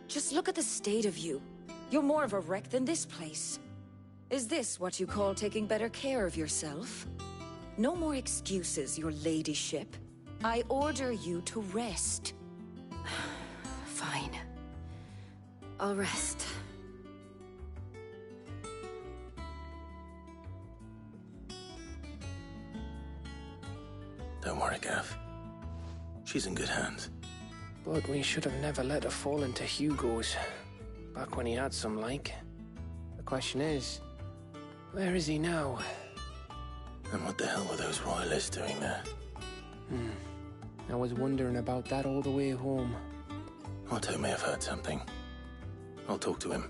Just look at the state of you. You're more of a wreck than this place. Is this what you call taking better care of yourself? No more excuses, your ladyship. I order you to rest. Fine. I'll rest. Don't worry, Gav. She's in good hands. But we should have never let her fall into Hugo's. Back when he had some like. The question is, where is he now? And what the hell were those royalists doing there? I was wondering about that all the way home. Otto may have heard something. I'll talk to him.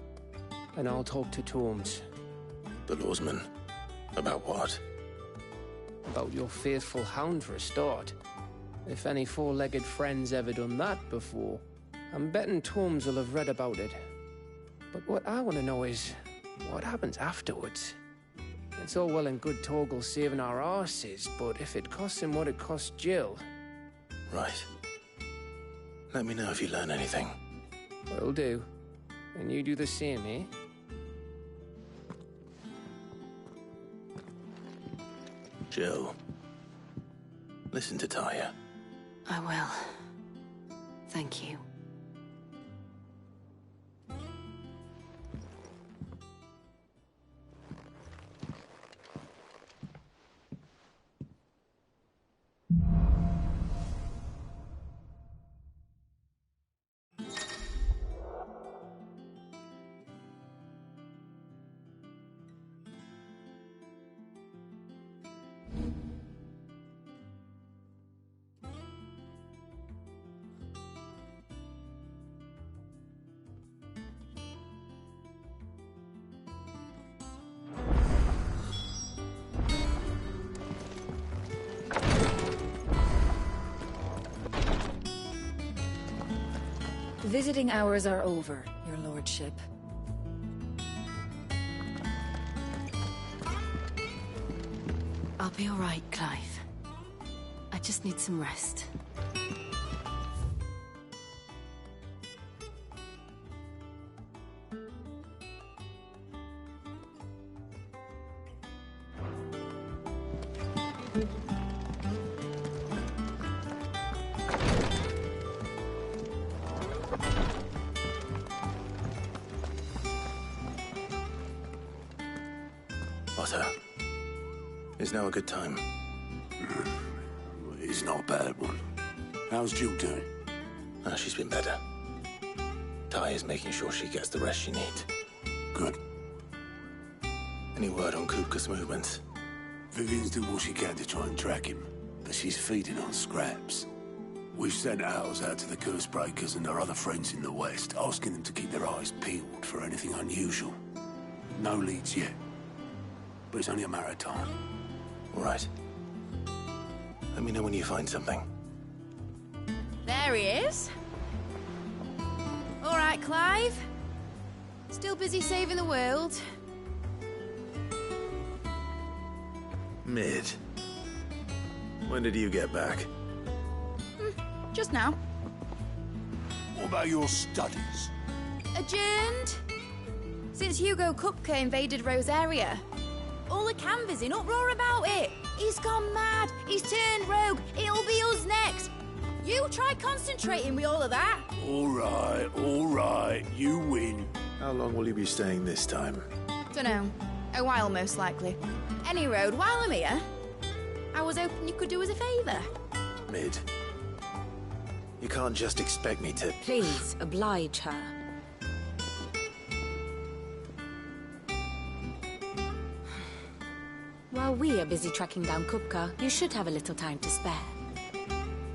And I'll talk to Tomes. The lawsman? About what? About your faithful hound for a start. If any four-legged friend's ever done that before, I'm betting Tomes will have read about it. But what I want to know is, what happens afterwards? It's all well and good Torgal saving our arses, but if it costs him what it cost Jill... Right. Let me know if you learn anything. Will do. And you do the same, eh? Jill. Listen to Taya. I will. Thank you. Visiting hours are over, your lordship. I'll be all right, Clive. I just need some rest. Otto, is now a good time? It's not a bad one. How's Jill doing? She's been better. Ty is making sure she gets the rest she needs. Good. Any word on Kupka's movements? Vivian's doing what she can to try and track him, but she's feeding on scraps. We've sent ours out to the Curse Breakers and our other friends in the West, asking them to keep their eyes peeled for anything unusual. No leads yet, but it's only a matter of time. All right. Let me know when you find something. There he is. All right, Clive. Still busy saving the world. Mid. When did you get back? Just now. What about your studies? Adjourned. Since Hugo Kupka invaded Rosaria. All the canvass in uproar about it. He's gone mad. He's turned rogue. It'll be us next. You try concentrating with all of that. All right. You win. How long will you be staying this time? Dunno. A while, most likely. Any road, while I'm here, I was hoping you could do us a favour. Mid. You can't just expect me to... Please, oblige her. While we are busy tracking down Kupka, you should have a little time to spare.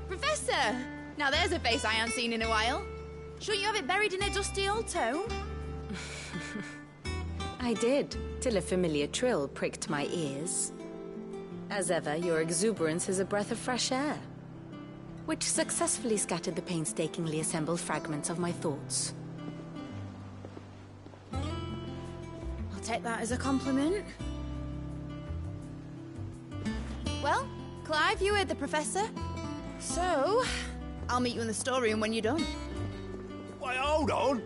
Professor! Now there's a face I haven't seen in a while. Shouldn't you have it buried in a dusty old tome? I did, till a familiar trill pricked my ears. As ever, your exuberance is a breath of fresh air, which successfully scattered the painstakingly assembled fragments of my thoughts. I'll take that as a compliment. Well, Clive, you heard the Professor. So, I'll meet you in the storeroom when you're done. Wait, hold on.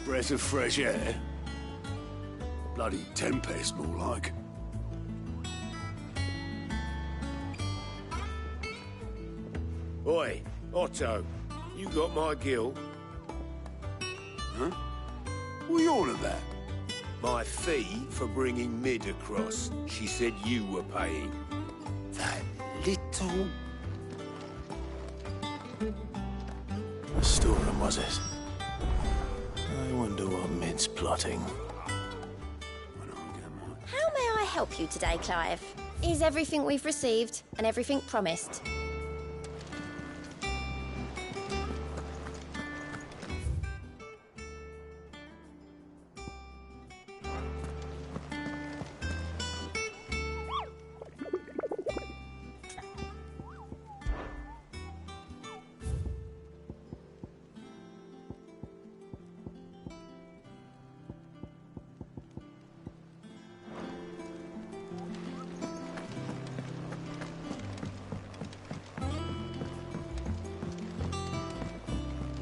Breath of fresh air? Bloody tempest, more like. Oi, Otto, you got my gill? Huh? What are you on about? My fee for bringing Mid across. She said you were paying. That little... The storeroom, was it? I wonder what Mid's plotting. How may I help you today, Clive? Is everything we've received and everything promised?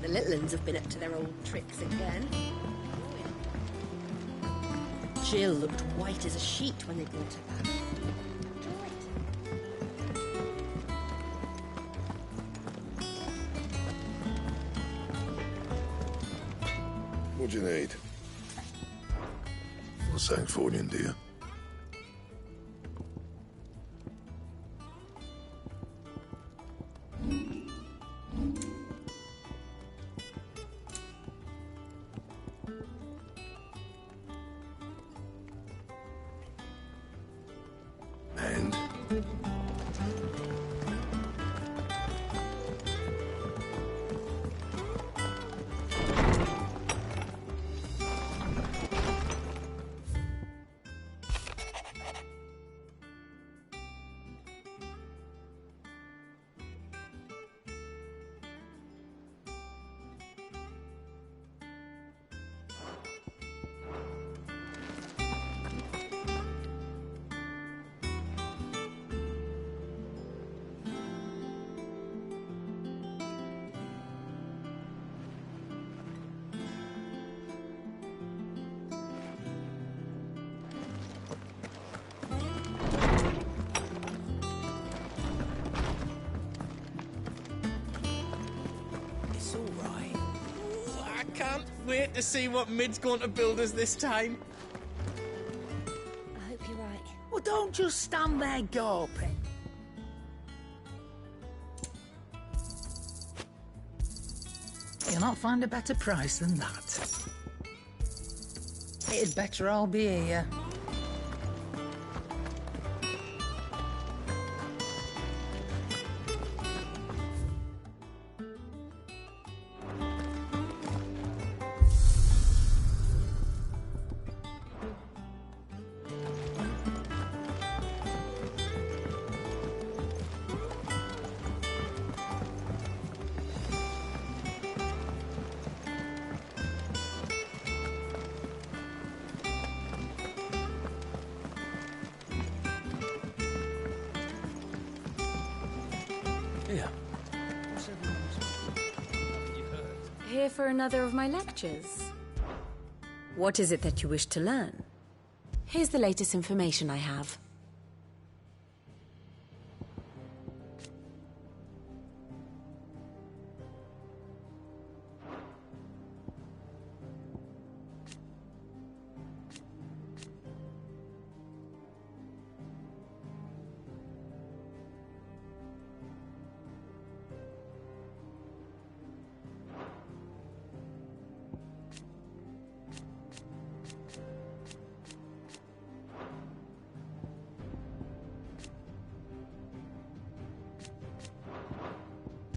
The little uns have been up to their old tricks again. Jill looked white as a sheet when they brought her back. What do you need? Well, thanks for you, dear. And? It's all right. I can't wait to see what Mid's going to build us this time. I hope you're right. Well, don't just stand there gawping. You'll not find a better price than that. It'd better all be here. Here. Here for another of my lectures. What is it that you wish to learn? Here's the latest information I have.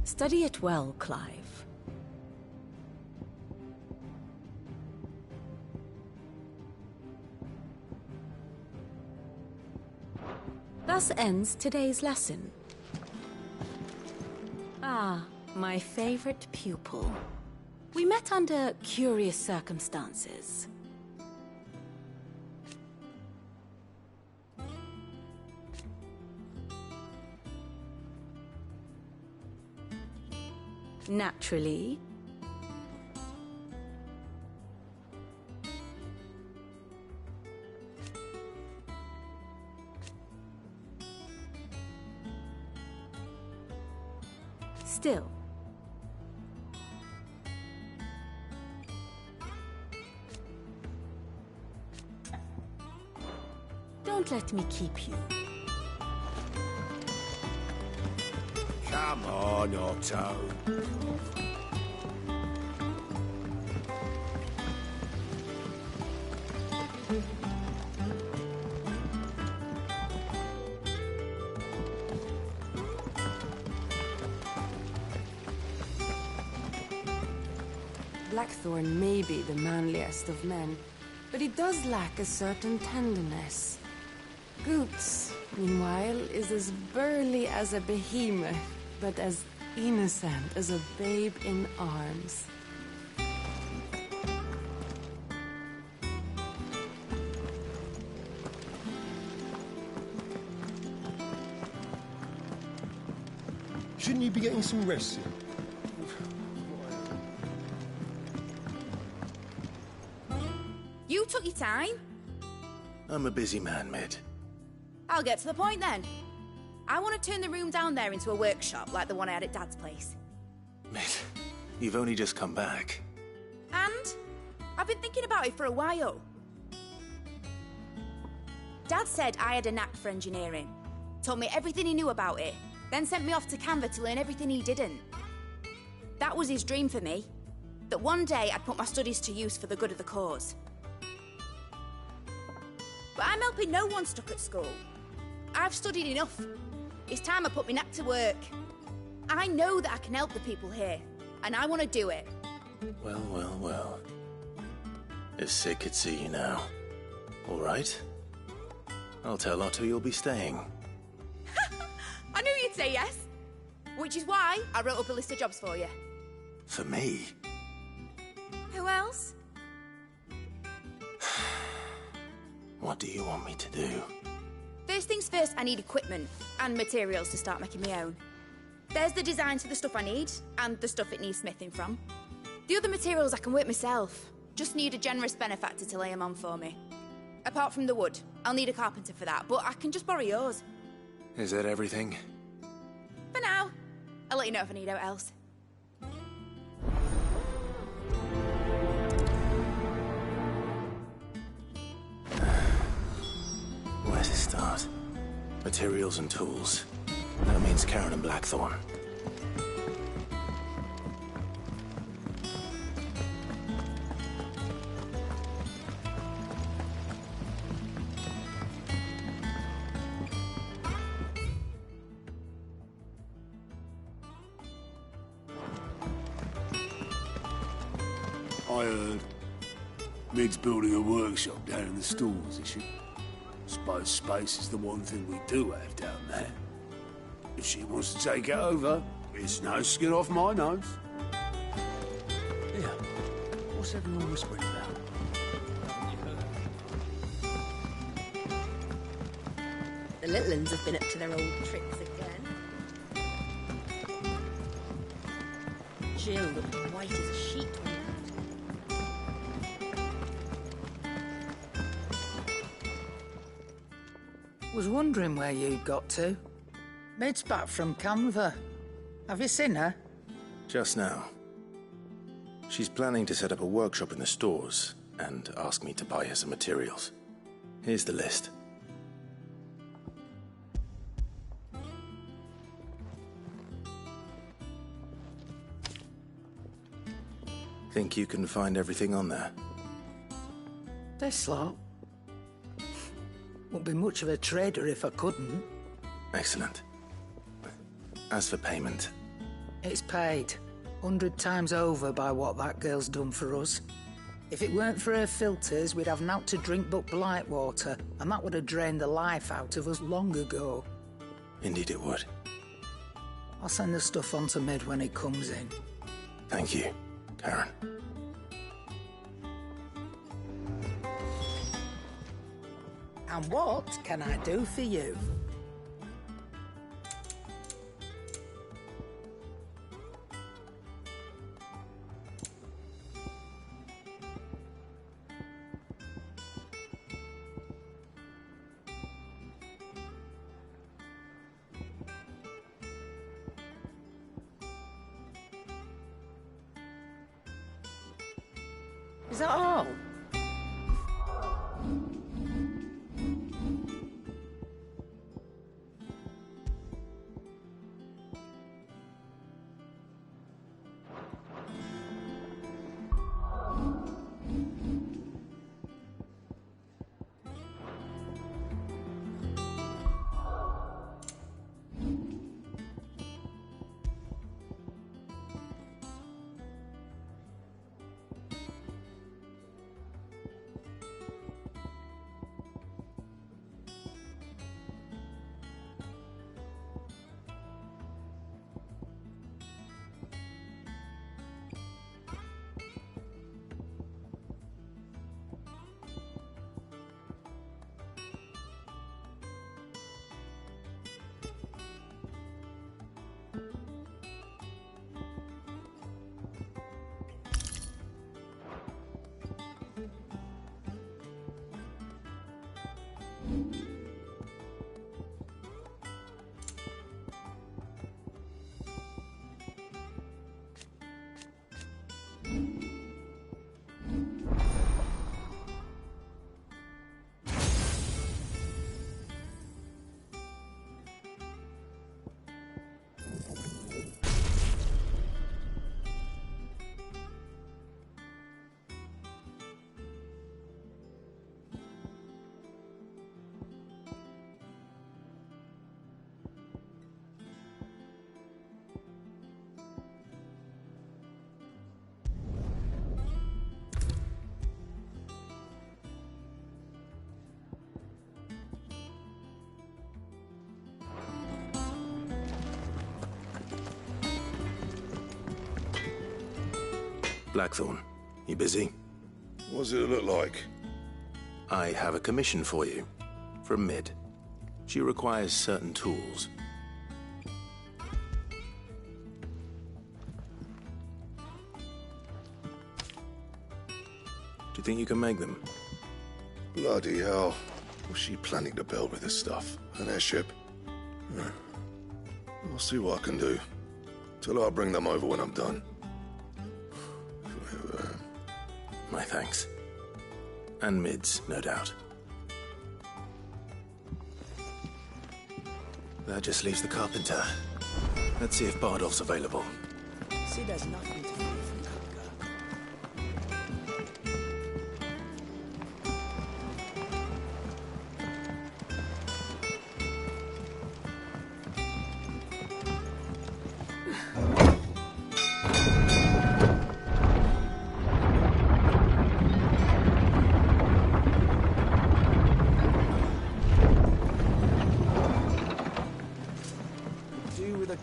Study it well, Clive. Thus ends today's lesson. Ah, my favorite pupil. We met under curious circumstances. Naturally. Still. Don't let me keep you. Come on, Otto. Blackthorn may be the manliest of men, but he does lack a certain tenderness. Goots, meanwhile, is as burly as a behemoth, but as innocent as a babe in arms. Shouldn't you be getting some rest soon? You took your time. I'm a busy man, Mid. I'll get to the point then. I want to turn the room down there into a workshop like the one I had at Dad's place. Mid, you've only just come back. And? I've been thinking about it for a while. Dad said I had a knack for engineering. Told me everything he knew about it. Then sent me off to Canva to learn everything he didn't. That was his dream for me. That one day I'd put my studies to use for the good of the cause. But I'm helping no one stuck at school. I've studied enough. It's time I put my knack to work. I know that I can help the people here, and I want to do it. Well, well, well. If Sid could see you now. All right. I'll tell Otto you'll be staying. I knew you'd say yes. Which is why I wrote up a list of jobs for you. For me? Who else? What do you want me to do? First things first, I need equipment and materials to start making my own. There's the designs for the stuff I need, and the stuff it needs smithing from. The other materials I can work myself. Just need a generous benefactor to lay them on for me. Apart from the wood, I'll need a carpenter for that, but I can just borrow yours. Is that everything? For now. I'll let you know if I need out else. Where to start? Materials and tools. That means Karen and Blackthorn. I heard. Mid's building a workshop down in the stores, is she? Suppose space is the one thing we do have down there. If she wants to take it over, it's no skin off my nose. Yeah. What's everyone whispering about? The little uns have been up to their old tricks again. Jill looked white as a sheet. Was wondering where you got to. Mid's back from Canva. Have you seen her? Just now. She's planning to set up a workshop in the stores and ask me to buy her some materials. Here's the list. Think you can find everything on there? This lot. Wouldn't be much of a trader if I couldn't. Excellent. As for payment... It's paid. 100 times over by what that girl's done for us. If it weren't for her filters, we'd have naught to drink but blight water, and that would have drained the life out of us long ago. Indeed it would. I'll send the stuff on to Mid when it comes in. Thank you, Karen. And what can I do for you? Is that all? Blackthorn, you busy? What does it look like? I have a commission for you. From Mid. She requires certain tools. Do you think you can make them? Bloody hell. What's she planning to build with this stuff? An airship? I'll see what I can do. Tell her I'll bring them over when I'm done. My thanks. And Mid's, no doubt. That just leaves the carpenter. Let's see if Bardolph's available. See, there's nothing to fear from Kupka.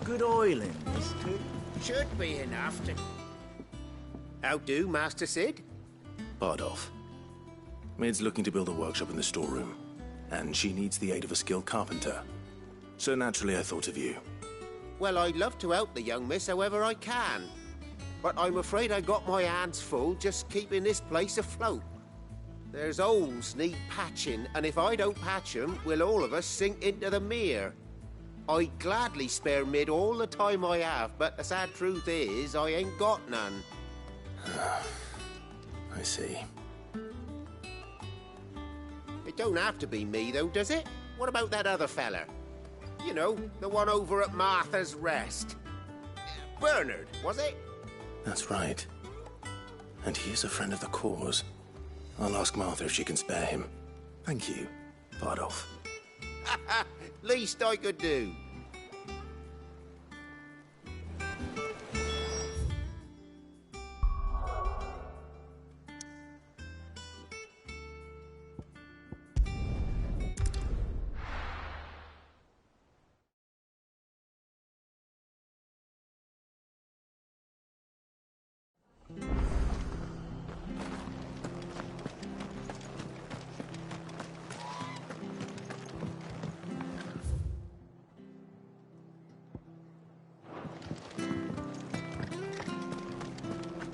Good oil in this, too. Should be enough to... How do, Master Sid? Bardolph. Mid's looking to build a workshop in the storeroom, and she needs the aid of a skilled carpenter. So naturally I thought of you. Well, I'd love to help the young miss however I can. But I'm afraid I got my hands full just keeping this place afloat. There's holes need patching, and if I don't patch them, we'll all of us sink into the mere. I'd gladly spare Mid all the time I have, but the sad truth is, I ain't got none. I see. It don't have to be me, though, does it? What about that other fella? You know, the one over at Martha's Rest. Bernard, was it? That's right. And he is a friend of the cause. I'll ask Martha if she can spare him. Thank you, Bardolph. Least I could do.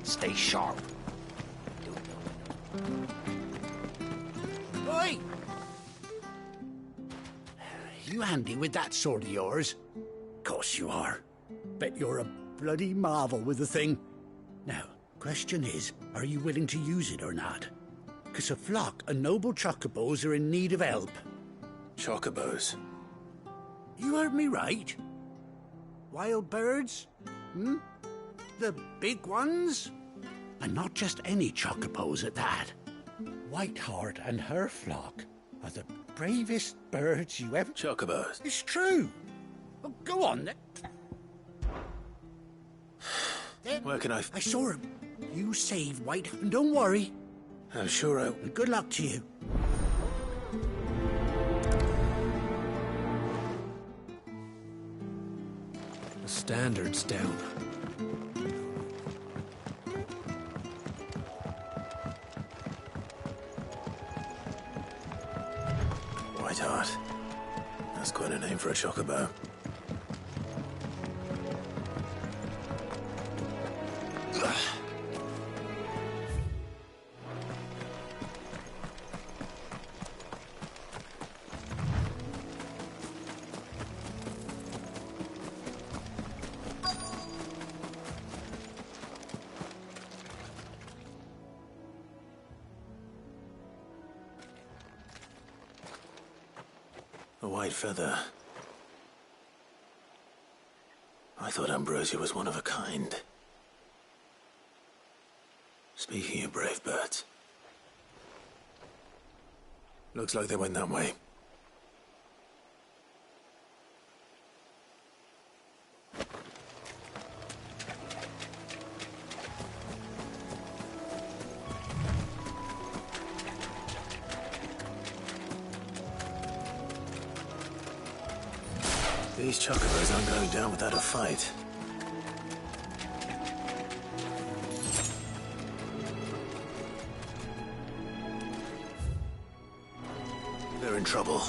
Stay sharp. Oi! You handy with that sword of yours? Course you are. Bet you're a bloody marvel with the thing. Now, question is, are you willing to use it or not? 'Cause a flock of noble chocobos are in need of help. Chocobos? You heard me right. Wild birds? Hmm? The big ones? And not just any chocobos at that. Whiteheart and her flock are the bravest birds you ever... Chocobos? It's true. Well, go on then. Where can I... I saw him. You save White, and don't worry. I'm sure I... And good luck to you. The standard's down. Whiteheart. That's quite a name for a chocobo. A white feather. I thought Ambrosia was one of a kind. Speaking of brave birds. Looks like they went that way. These chocobos aren't going down without a fight. trouble.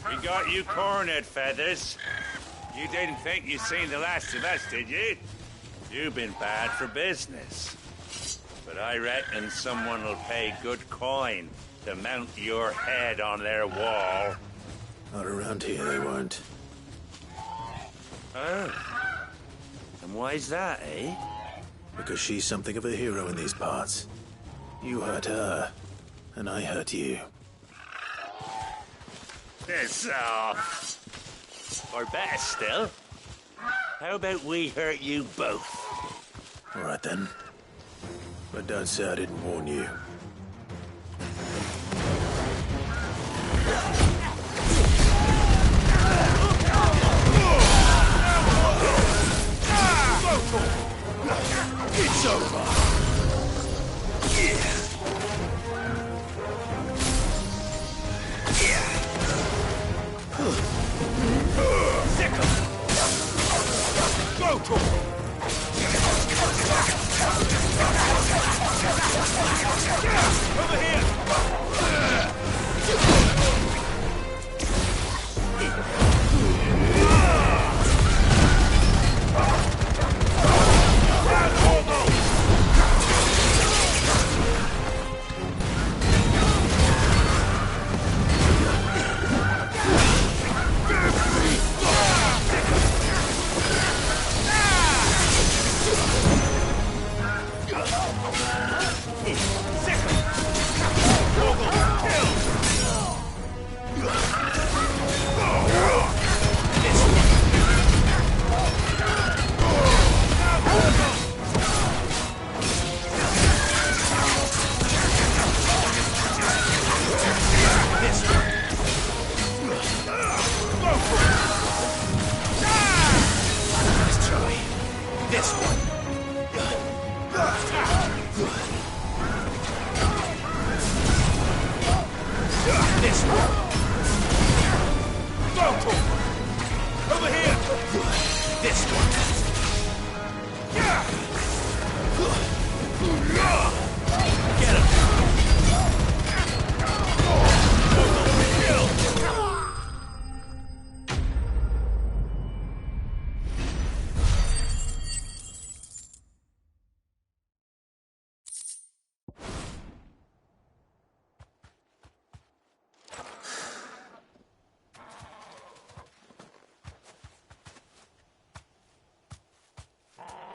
We got you cornered, Feathers. You didn't think you'd seen the last of us, did you? You've been bad for business. But I reckon someone will pay good coin to mount your head on their wall. Not around here, they won't. Oh. And why's that, eh? Because she's something of a hero in these parts. You hurt her, and I hurt you. Piss off. Or better still, how about we hurt you both? All right then. But don't say I didn't warn you. It's over. Over here!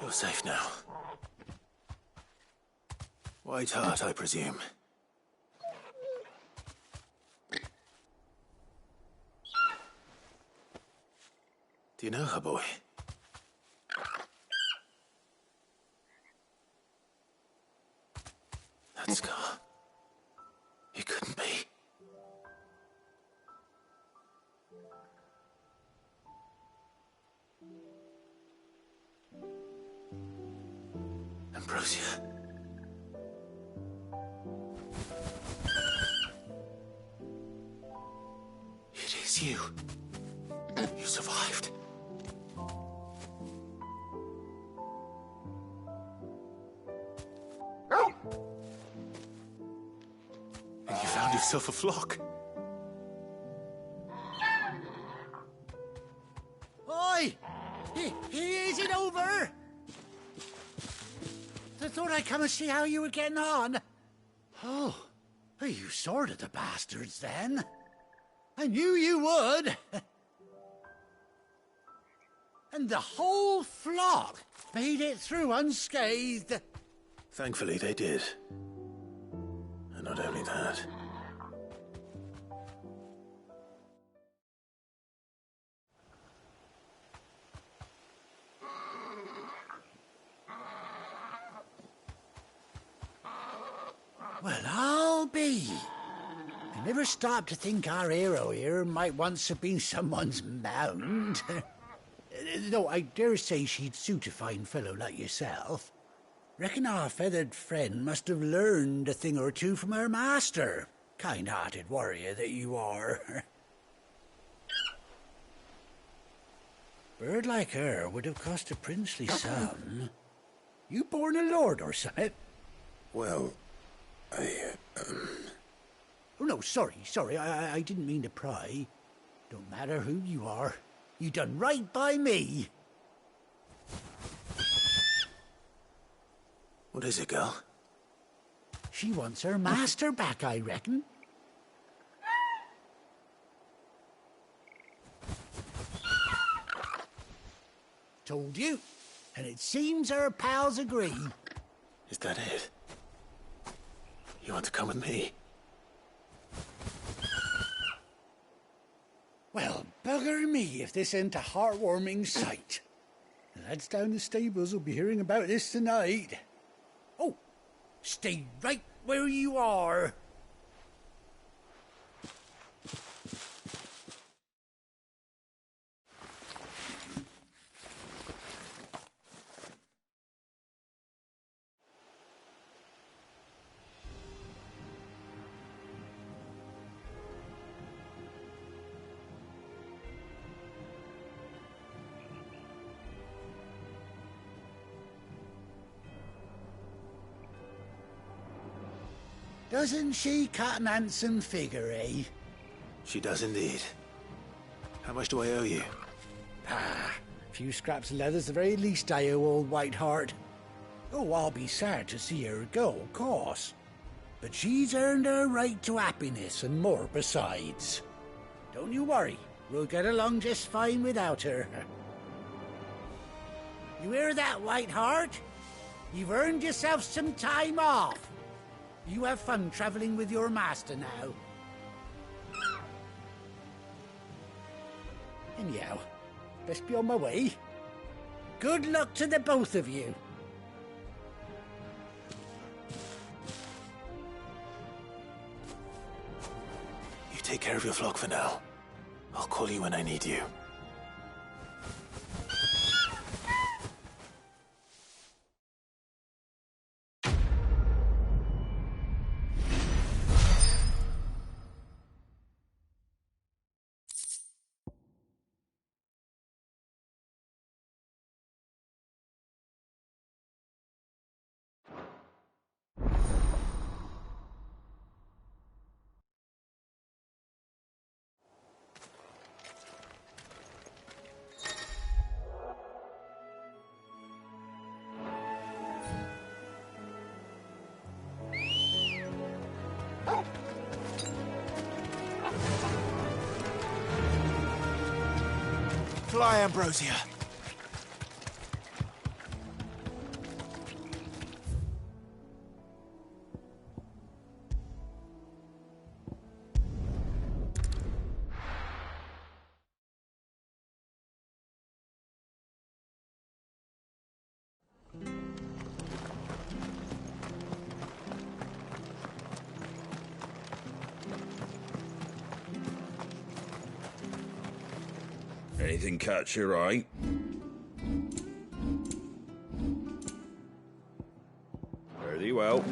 You're safe now. White Heart, I presume. Do you know her, boy? That scar. It couldn't be. Ambrosia. It is you. You survived. And you found yourself a flock. Oi! Is it over? I thought I'd come and see how you were getting on. Oh, you sorted the bastards then. I knew you would. And the whole flock made it through unscathed. Thankfully, they did. And not only that. Well, I'll be. I never stopped to think our hero here might once have been someone's mount. Though I dare say she'd suit a fine fellow like yourself. Reckon our feathered friend must have learned a thing or two from her master. Kind-hearted warrior that you are. Bird like her would have cost a princely sum. You born a lord or something? Well, Oh, no, sorry. I didn't mean to pry. Don't matter who you are. You done right by me. What is it, girl? She wants her master back, I reckon. Told you. And it seems our pals agree. Is that it? You want to come with me? Well, bugger me if this ain't a heartwarming sight. The lads down the stables will be hearing about this tonight. Oh, stay right where you are. Doesn't she cut an handsome figure, eh? She does indeed. How much do I owe you? A few scraps of leather's the very least I owe old Whiteheart. Oh, I'll be sad to see her go, of course. But she's earned her right to happiness and more besides. Don't you worry, we'll get along just fine without her. You hear that, Whiteheart? You've earned yourself some time off. You have fun traveling with your master now. Anyhow, best be on my way. Good luck to the both of you. You take care of your flock for now. I'll call you when I need you. Fly, Ambrosia. Anything catch your eye? Very well.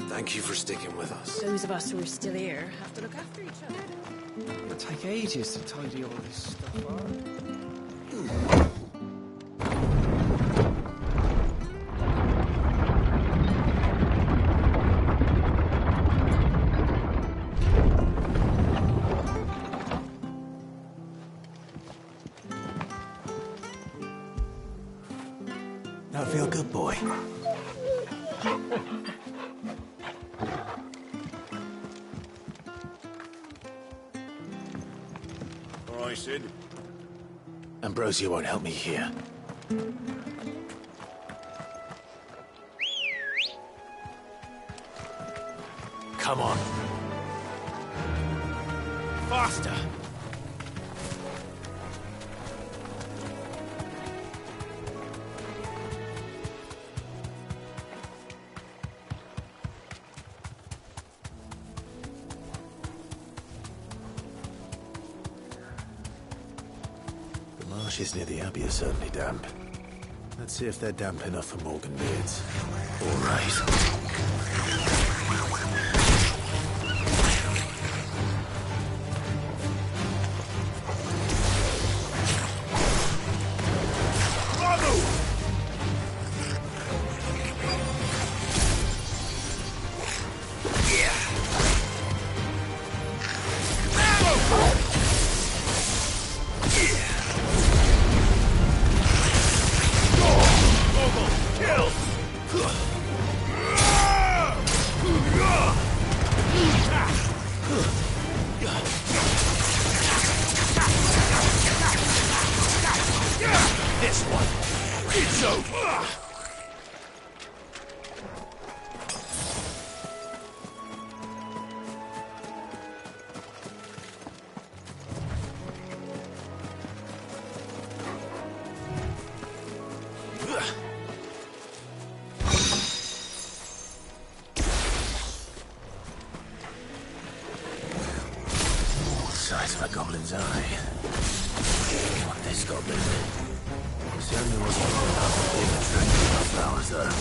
Thank you for sticking with us. Those of us who are still here have to look after each other. It'll take ages to tidy all this stuff up. That feel good, boy? All right, Sid. Ambrosia won't help me here. Come on. Faster! The marshes near the Abbey are certainly damp. Let's see if they're damp enough for Morgan beards. All right. price of a goblin's eye. Not this goblin. Certainly wasn't enough of being attracted by flowers, though.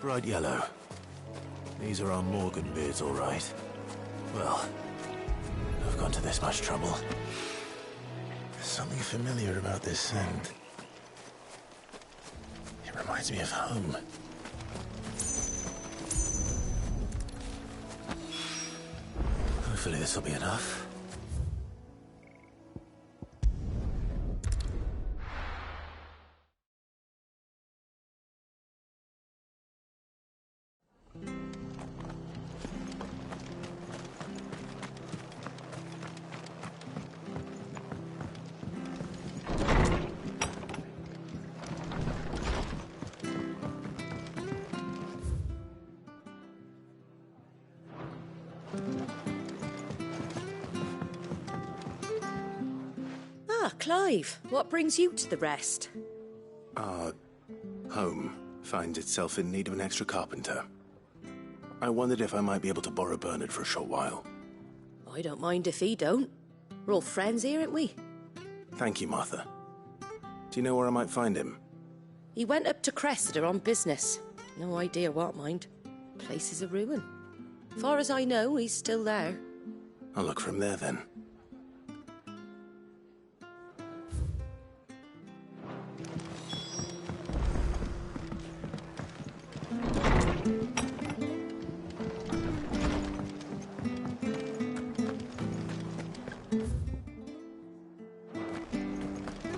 Bright yellow. These are our Morgan beards, all right. Well, I've gone to this much trouble. There's something familiar about this scent. It reminds me of home. Hopefully this will be enough. Clive, what brings you to the rest? Our home finds itself in need of an extra carpenter. I wondered if I might be able to borrow Bernard for a short while. I don't mind if he don't. We're all friends here, aren't we? Thank you, Martha. Do you know where I might find him? He went up to Cressida on business. No idea what, mind. Place is a ruin. Far as I know, he's still there. I'll look for him there, then.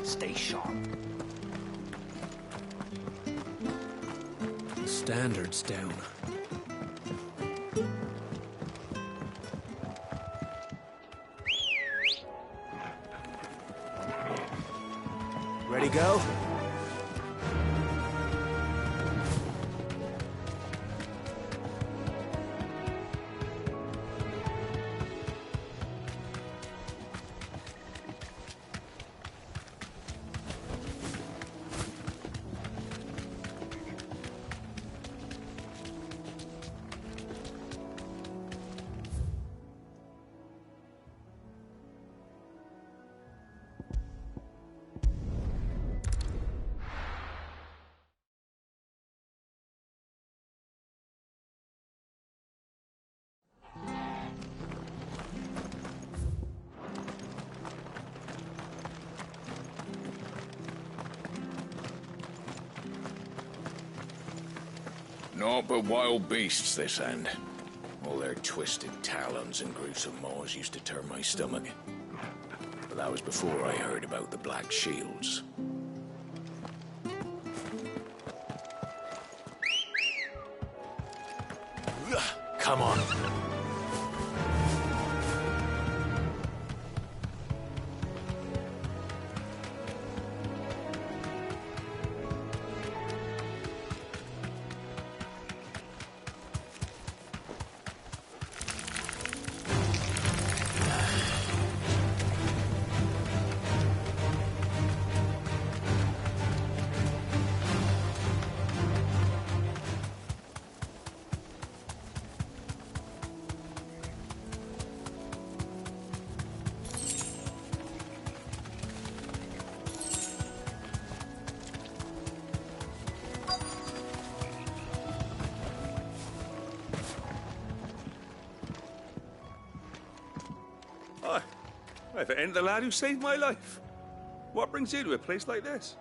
Stay sharp. Standards down. Ready, go? Naught but wild beasts, this end. All their twisted talons and gruesome maws used to turn my stomach. But that was before I heard about the Black Shields. Come on. Oh, if it ain't the lad who saved my life. What brings you to a place like this?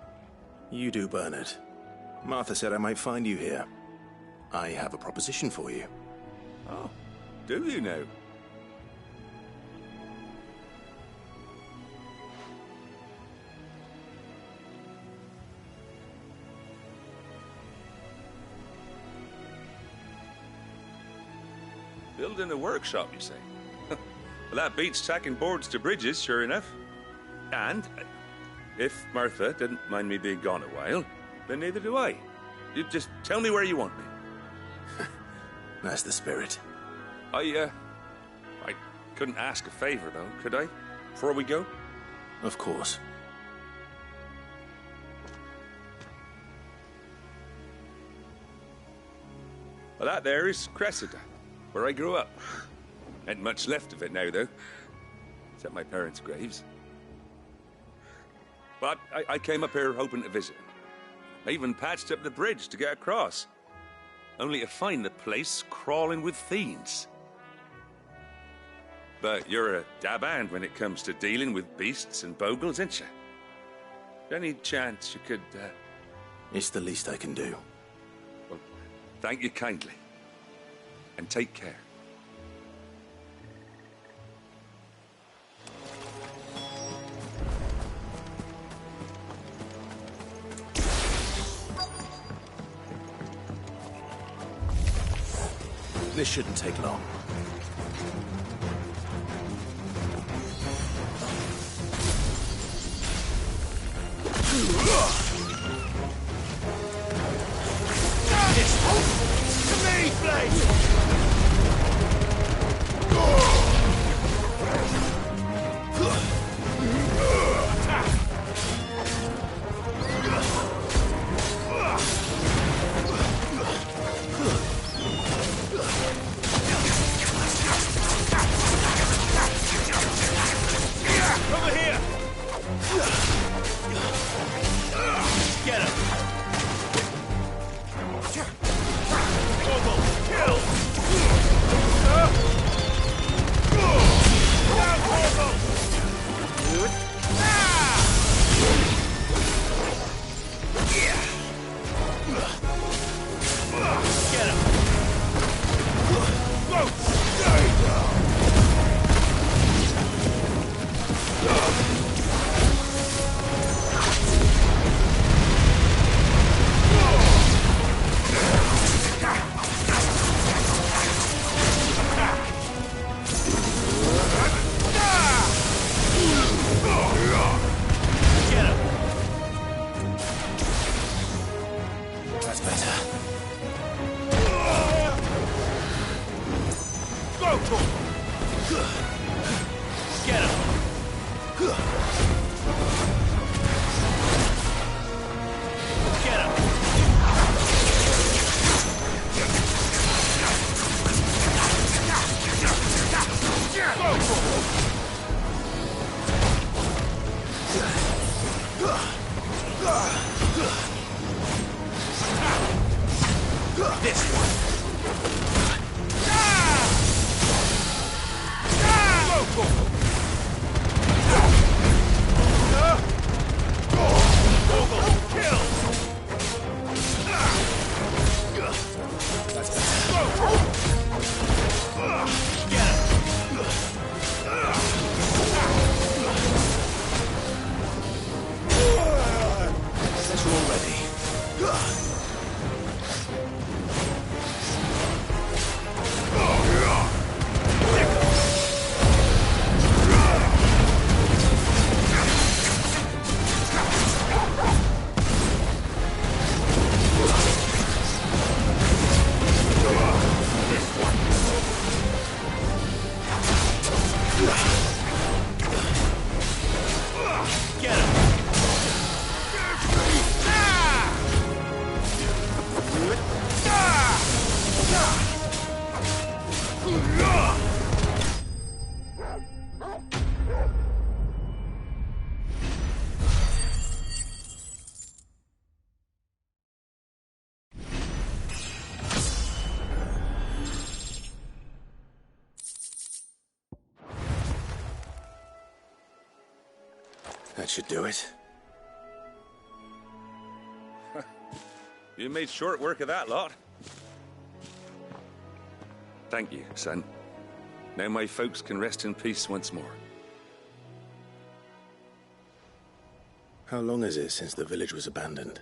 You do, Bernard. Martha said I might find you here. I have a proposition for you. Oh, do you now? Building a workshop, you say? Well, that beats tacking boards to bridges, sure enough. And if Martha didn't mind me being gone a while, then neither do I. You just tell me where you want me. That's the spirit. I couldn't ask a favor, though, could I? Before we go? Of course. Well, that there is Cressida, where I grew up. Ain't much left of it now, though. Except my parents' graves. But I came up here hoping to visit. I even patched up the bridge to get across. Only to find the place crawling with fiends. But you're a dab hand when it comes to dealing with beasts and bogles, ain't you? Any chance you could, It's the least I can do. Well, thank you kindly. And take care. This shouldn't take long. To me, Blade! Over here! Get him! Kill! Get him! That's better. Go for it! Get him! Get him! Go for it! This one! Go for it! Kill! That's better. Get him! That's all ready. Get him! That should do it. You made short work of that lot. Thank you, son. Now my folks can rest in peace once more. How long is it since the village was abandoned?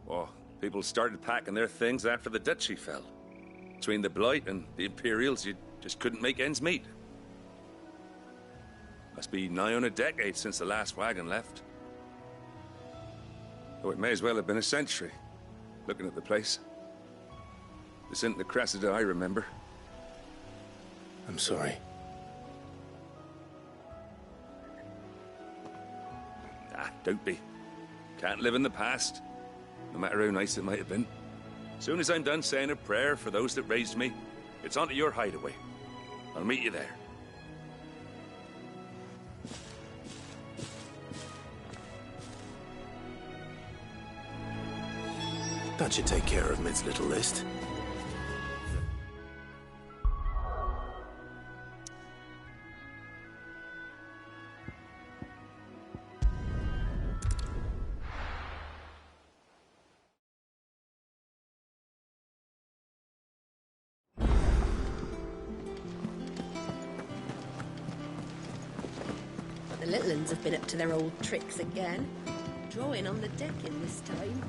Oh, people started packing their things after the duchy fell. Between the Blight and the Imperials, you just couldn't make ends meet. Must be nigh on a decade since the last wagon left. Oh, it may as well have been a century, looking at the place. This isn't the Cressida I remember. I'm sorry. Ah, don't be. Can't live in the past, no matter how nice it might have been. Soon as I'm done saying a prayer for those that raised me, it's onto your hideaway. I'll meet you there. That should take care of Mid's little list. The little uns have been up to their old tricks again. Drawing on the decking this time.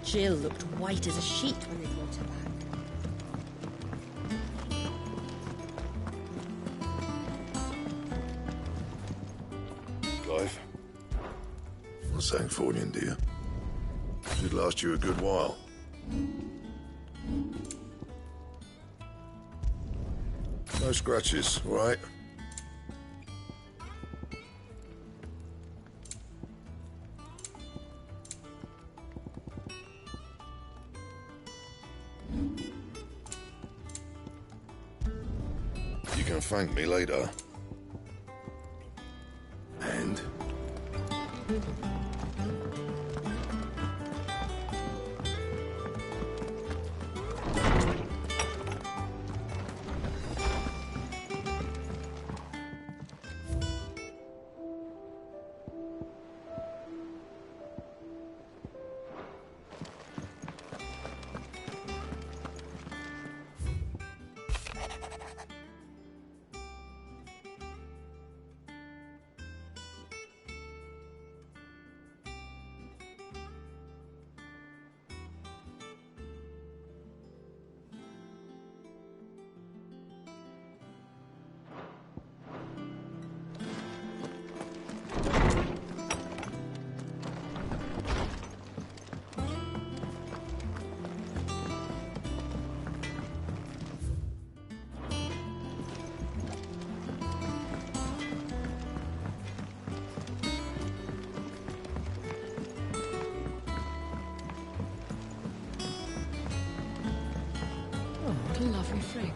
Jill looked white as a sheet when they brought her back. Clive. Not saying Fornian, do you? Should last you a good while. No scratches, all right? You can thank me later. And? Oh, what a lovely fragrance.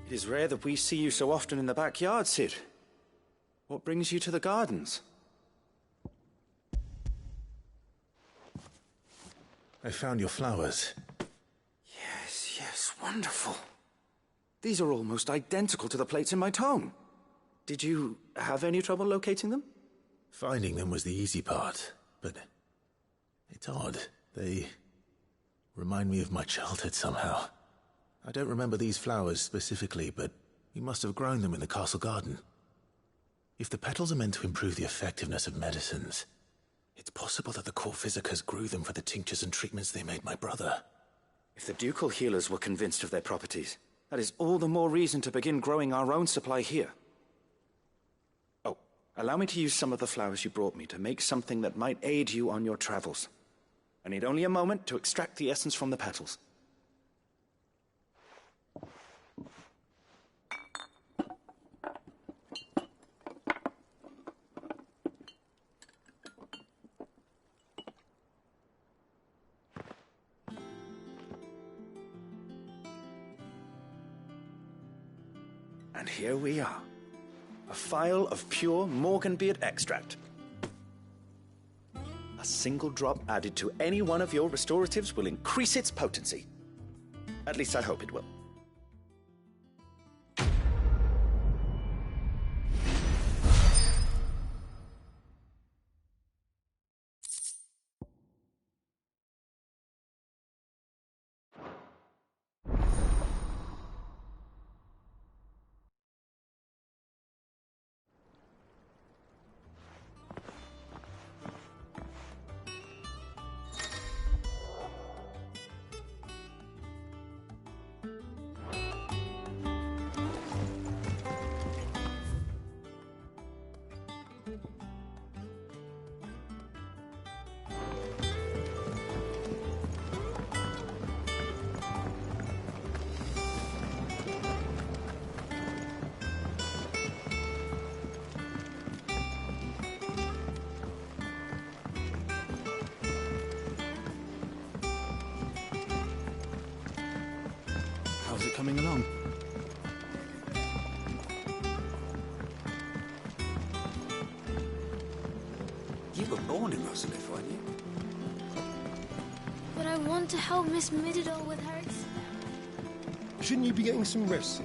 It is rare that we see you so often in the backyard, Cid. What brings you to the gardens? I found your flowers. Yes, wonderful. These are almost identical to the plates in my tome. Did you have any trouble locating them? Finding them was the easy part, but it's odd. They remind me of my childhood somehow. I don't remember these flowers specifically, but we must have grown them in the castle garden. If the petals are meant to improve the effectiveness of medicines, it's possible that the court physicers grew them for the tinctures and treatments they made my brother. If the ducal healers were convinced of their properties, that is all the more reason to begin growing our own supply here. Oh, allow me to use some of the flowers you brought me to make something that might aid you on your travels. I need only a moment to extract the essence from the petals. And here we are. A phial of pure Morganbeard extract. A single drop added to any one of your restoratives will increase its potency. At least I hope it will. How's it coming along? You were born in Rosalith, weren't you? But I want to help Miss Mididol with her exam. Shouldn't you be getting some rest?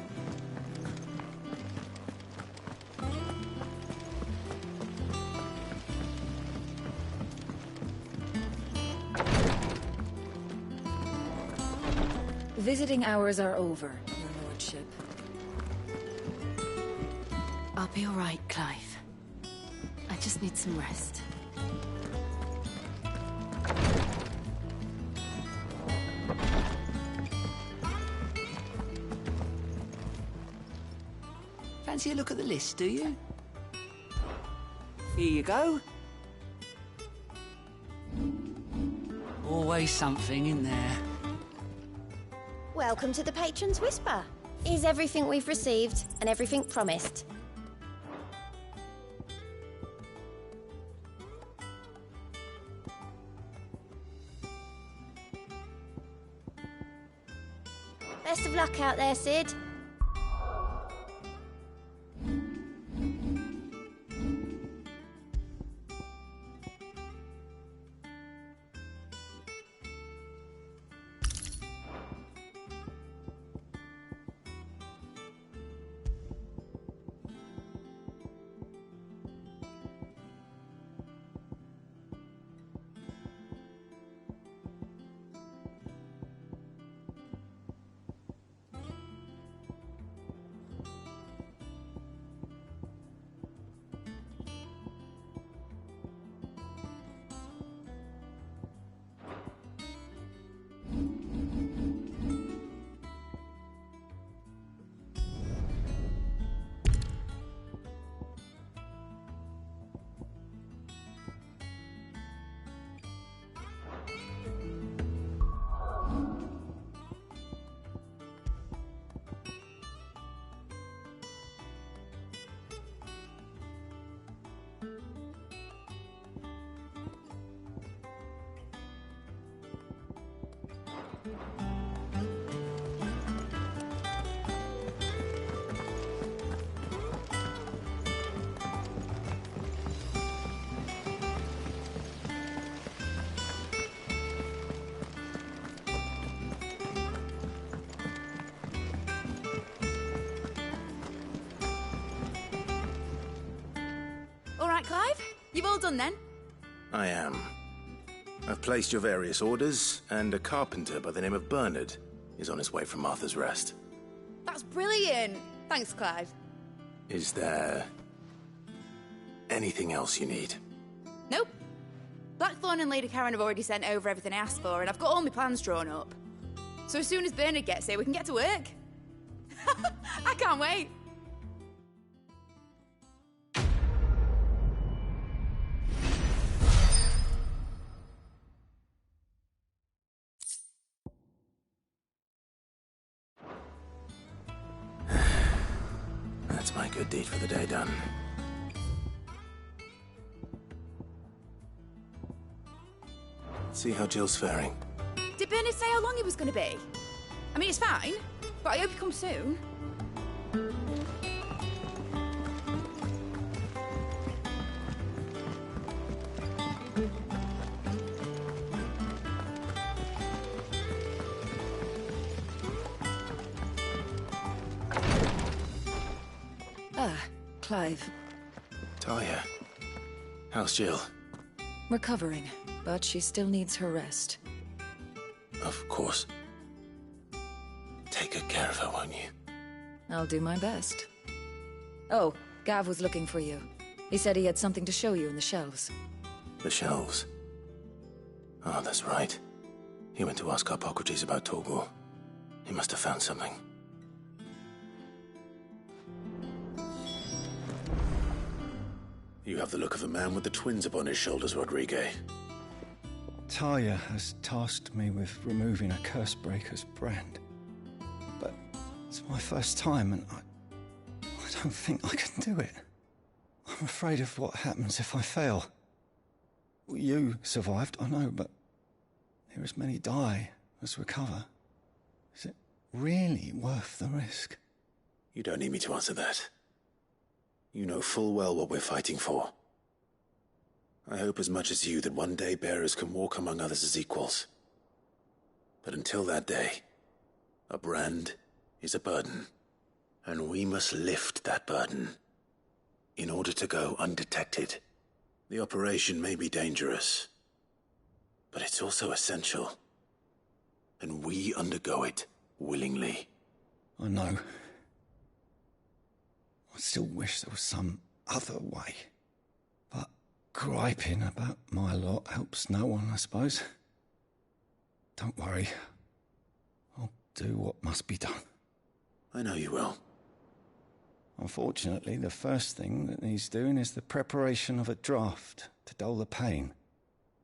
Visiting hours are over, Your Lordship. I'll be all right, Clive. I just need some rest. Fancy a look at the list, do you? Here you go. Always something in there. Welcome to the Patron's Whisper. Is everything we've received and everything promised? Best of luck out there, Sid. All right, Clive? You've all done then? I am. I've placed your various orders, and a carpenter by the name of Bernard is on his way from Arthur's Rest. That's brilliant. Thanks, Clive. Is there anything else you need? Nope. Blackthorn and Lady Karen have already sent over everything I asked for, and I've got all my plans drawn up. So as soon as Bernard gets here, we can get to work. I can't wait. That's my good deed for the day done. See how Jill's faring. Did Bernard say how long he was going to be? I mean, it's fine, but I hope he comes soon. Clive. Talia. How's Jill? Recovering, but she still needs her rest. Of course. Take good care of her, won't you? I'll do my best. Oh, Gav was looking for you. He said he had something to show you in the shelves. The shelves? Oh, that's right. He went to ask Harpocrates about Torgal. He must have found something. You have the look of a man with the twins upon his shoulders, Rodrigue. Talia has tasked me with removing a Cursebreaker's brand. But it's my first time, and I don't think I can do it. I'm afraid of what happens if I fail. You survived, I know, but near as many die as recover. Is it really worth the risk? You don't need me to answer that. You know full well what we're fighting for. I hope as much as you that one day bearers can walk among others as equals. But until that day, a brand is a burden, and we must lift that burden in order to go undetected. The operation may be dangerous, but it's also essential, and we undergo it willingly. I know. I still wish there was some other way. But griping about my lot helps no one, I suppose. Don't worry. I'll do what must be done. I know you will. Unfortunately, the first thing that needs doing is the preparation of a draft to dull the pain.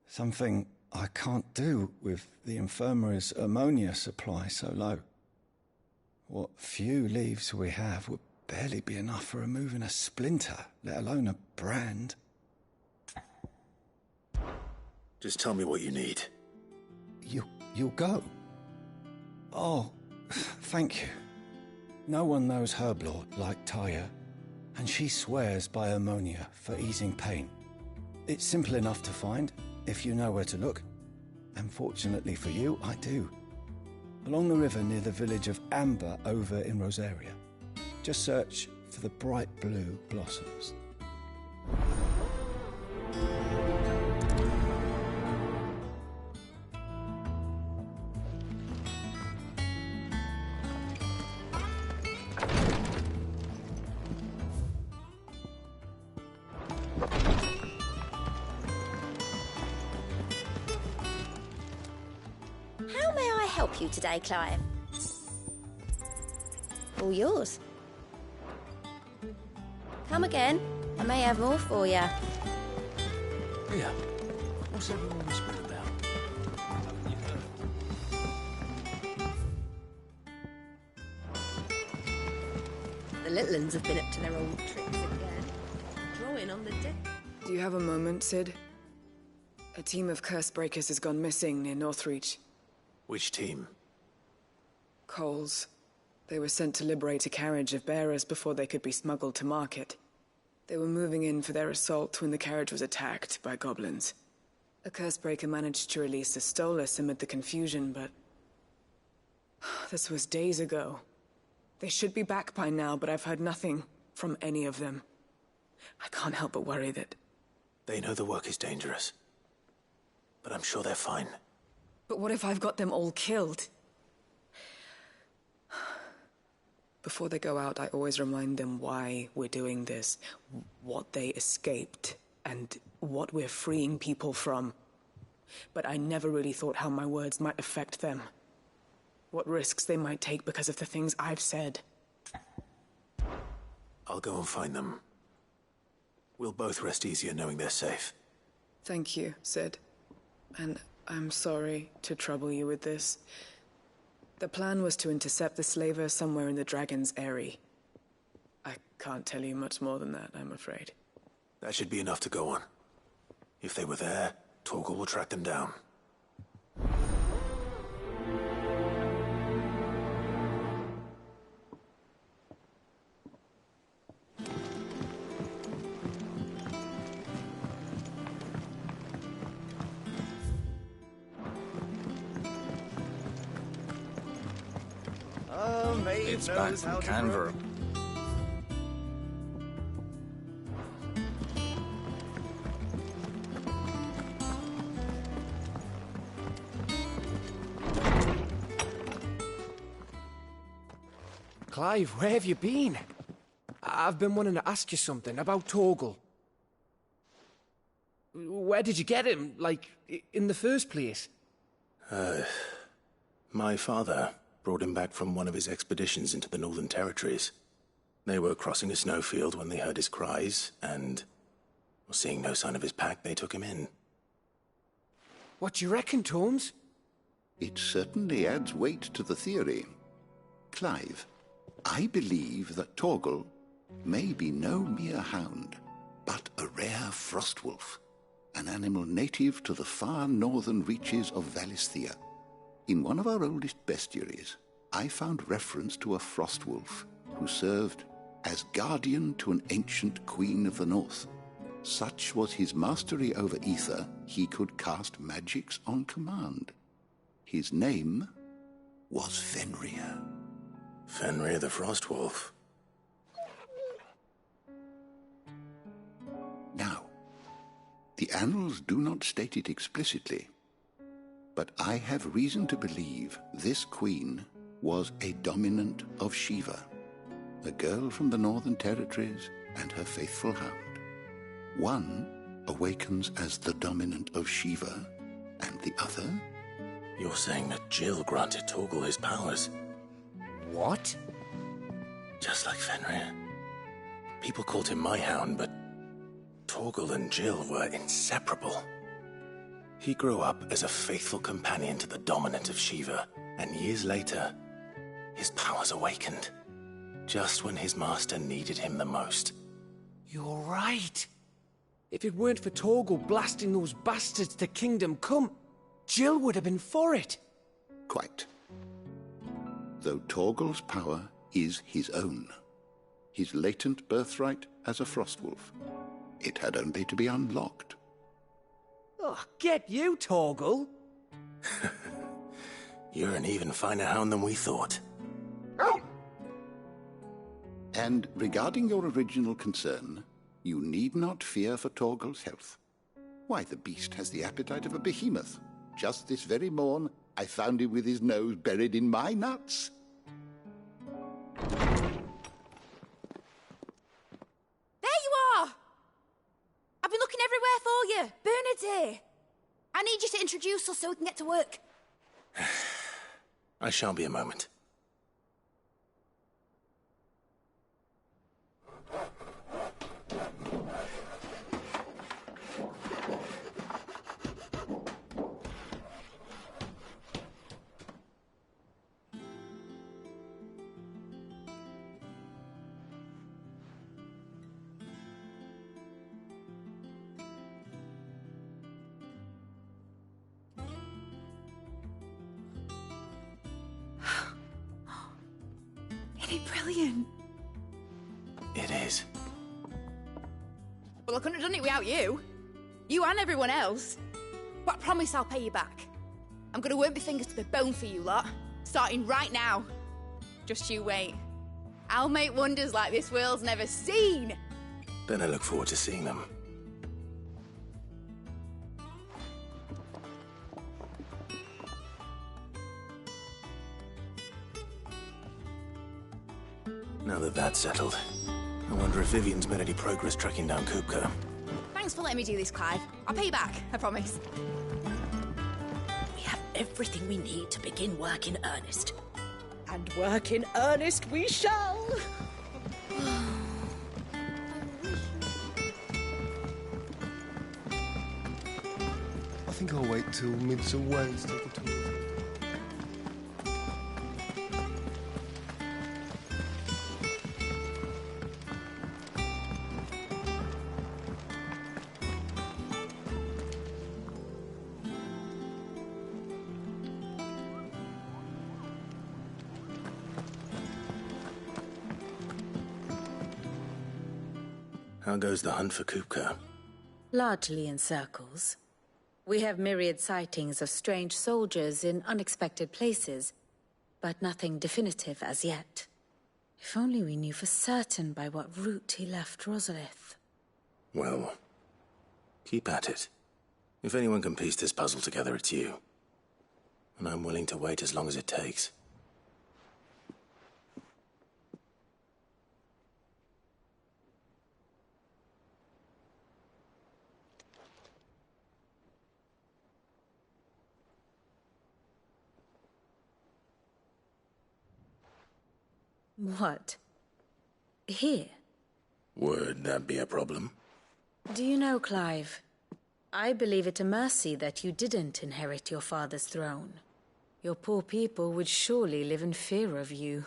Something I can't do with the infirmary's ammonia supply so low. What few leaves we have would barely be enough for removing a splinter, let alone a brand. Just tell me what you need. You'll go? Oh, thank you. No one knows Herblord like Talia, and she swears by ammonia for easing pain. It's simple enough to find, if you know where to look. And fortunately for you, I do. Along the river near the village of Amber over in Rosaria. Just search for the bright blue blossoms. How may I help you today, Clive? All yours. Come again. I may have more for you. Yeah. What's everyone whispering about? The little uns have been up to their old tricks again. Drawing on the deck. Do you have a moment, Sid? A team of Cursebreakers has gone missing near Northreach. Which team? Coles. They were sent to liberate a carriage of bearers before they could be smuggled to market. They were moving in for their assault when the carriage was attacked by goblins. A Cursebreaker managed to release a Stolas amid the confusion, but... this was days ago. They should be back by now, but I've heard nothing from any of them. I can't help but worry that... They know the work is dangerous, but I'm sure they're fine. But what if I've got them all killed? Before they go out, I always remind them why we're doing this, what they escaped, and what we're freeing people from. But I never really thought how my words might affect them. What risks they might take because of the things I've said. I'll go and find them. We'll both rest easier knowing they're safe. Thank you, Sid. And I'm sorry to trouble you with this. The plan was to intercept the slaver somewhere in the Dragon's Eyrie. I can't tell you much more than that, I'm afraid. That should be enough to go on. If they were there, Torgal will track them down. It's back from Canberra. Clive, where have you been? I've been wanting to ask you something about Torgal. Where did you get him, like, in the first place? My father brought him back from one of his expeditions into the Northern Territories. They were crossing a snowfield when they heard his cries, and, seeing no sign of his pack, they took him in. What do you reckon, Tomes? It certainly adds weight to the theory. Clive, I believe that Torgal may be no mere hound, but a rare frostwolf, an animal native to the far northern reaches of Valisthea. In one of our oldest bestiaries, I found reference to a frostwolf who served as guardian to an ancient queen of the north. Such was his mastery over ether, he could cast magics on command. His name was Fenrir. Fenrir the Frostwolf. Now, the annals do not state it explicitly, but I have reason to believe this queen was a dominant of Shiva, a girl from the Northern Territories and her faithful hound. One awakens as the dominant of Shiva, and the other? You're saying that Jill granted Torgal his powers? What? Just like Fenrir. People called him my hound, but Torgal and Jill were inseparable. He grew up as a faithful companion to the dominant of Shiva, and years later, his powers awakened, just when his master needed him the most. You're right. If it weren't for Torgal blasting those bastards to Kingdom Come, Jill would have been for it. Quite. Though Torgal's power is his own, his latent birthright as a frostwolf, it had only to be unlocked. Oh, get you, Torgal! You're an even finer hound than we thought. And regarding your original concern, you need not fear for Torgal's health. Why, the beast has the appetite of a behemoth. Just this very morn, I found him with his nose buried in my nuts. There you are! I've been looking everywhere for you. Bernard's here. I need you to introduce us so we can get to work. I shan't be a moment. Isn't it brilliant? It is. Well, I couldn't have done it without you. You and everyone else. But I promise I'll pay you back. I'm gonna work my fingers to the bone for you lot, starting right now. Just you wait. I'll make wonders like this world's never seen. Then I look forward to seeing them. Now that that's settled, I wonder if Vivian's made any progress tracking down Kupka. Thanks for letting me do this, Clive. I'll pay you back, I promise. We have everything we need to begin work in earnest. And work in earnest we shall! I think I'll wait till Mids away to take a tour. How goes the hunt for Kupka? Largely in circles. We have myriad sightings of strange soldiers in unexpected places, but nothing definitive as yet. If only we knew for certain by what route he left Rosalith. Well, keep at it. If anyone can piece this puzzle together, it's you. And I'm willing to wait as long as it takes. What? Here? Would that be a problem? Do you know, Clive, I believe it a mercy that you didn't inherit your father's throne. Your poor people would surely live in fear of you.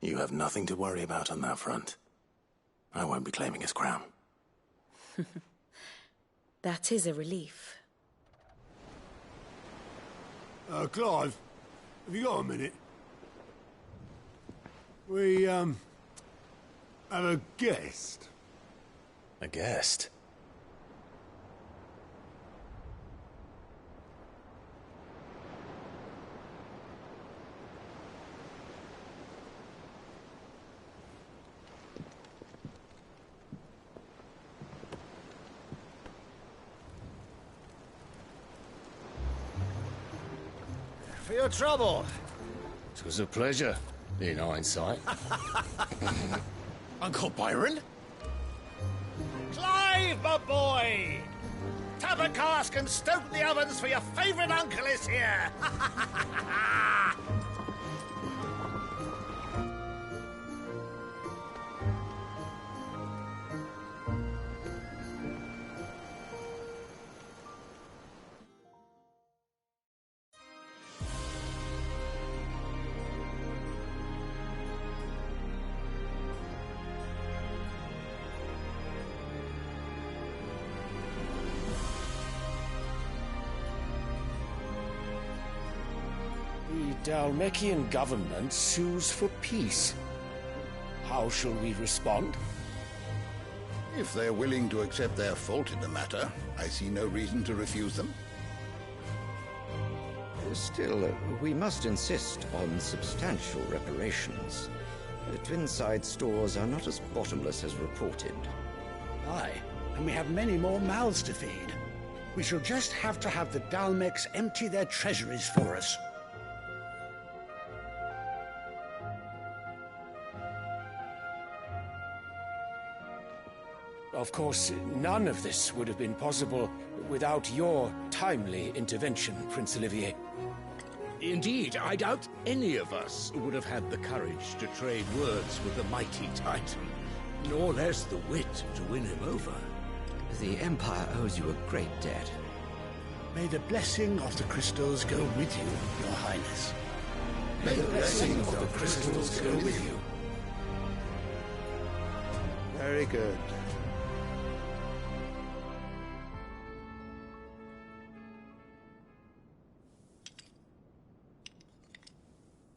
You have nothing to worry about on that front. I won't be claiming his crown. That is a relief. Clive, have you got a minute? We, have a guest. A guest? For your trouble. It was a pleasure, in hindsight. Uncle Byron? Clive, my boy! Tap a cask and stoke the ovens for your favourite uncle is here! The Dalmekian government sues for peace. How shall we respond? If they're willing to accept their fault in the matter, I see no reason to refuse them. Still, we must insist on substantial reparations. The Twinside stores are not as bottomless as reported. Aye, and we have many more mouths to feed. We shall just have to have the Dalmeks empty their treasuries for us. Of course, none of this would have been possible without your timely intervention, Prince Olivier. Indeed, I doubt any of us would have had the courage to trade words with the mighty Titan, nor less the wit to win him over. The Empire owes you a great debt. May the blessing of the crystals go with you, Your Highness. May the blessing of the crystals go with you. Very good.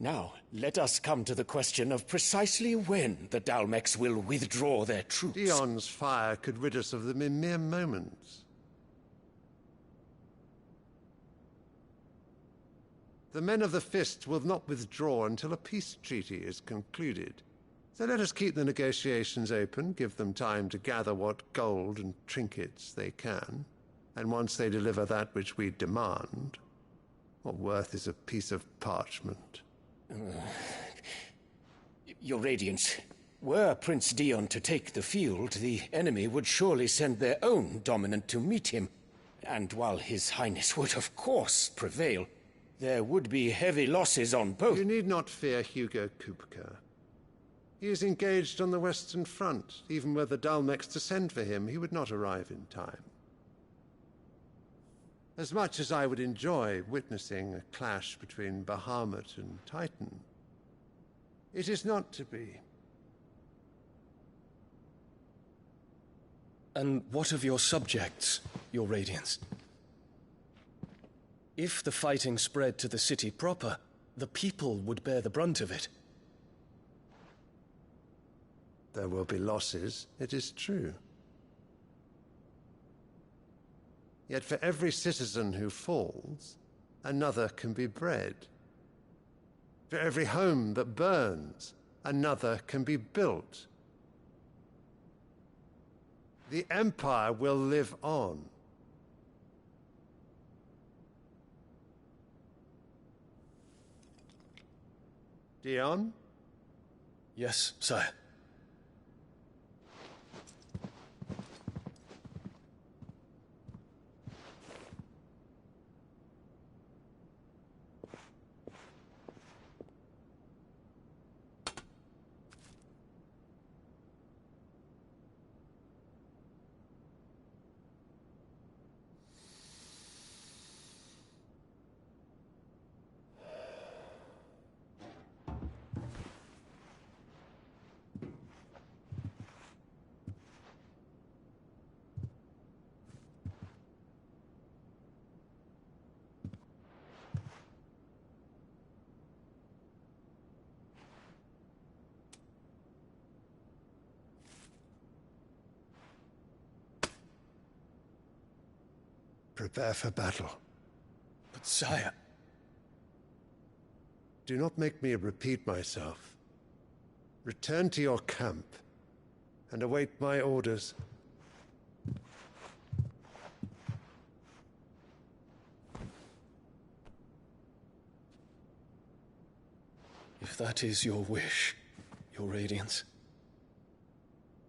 Now, let us come to the question of precisely when the Dalmeks will withdraw their troops. Dion's fire could rid us of them in mere moments. The men of the Fist will not withdraw until a peace treaty is concluded. So let us keep the negotiations open, give them time to gather what gold and trinkets they can, and once they deliver that which we demand, what worth is a piece of parchment? Your Radiance, were Prince Dion to take the field, the enemy would surely send their own dominant to meet him. And while His Highness would of course prevail, there would be heavy losses on both. You need not fear Hugo Kupka. He is engaged on the Western Front. Even were the Dalmeks to send for him, he would not arrive in time. As much as I would enjoy witnessing a clash between Bahamut and Titan, it is not to be. And what of your subjects, Your Radiance? If the fighting spread to the city proper, the people would bear the brunt of it. There will be losses, it is true. Yet for every citizen who falls, another can be bred. For every home that burns, another can be built. The Empire will live on. Dion? Yes, sire. prepare for battle. But sire... Do not make me repeat myself. Return to your camp and await my orders. If that is your wish, Your Radiance,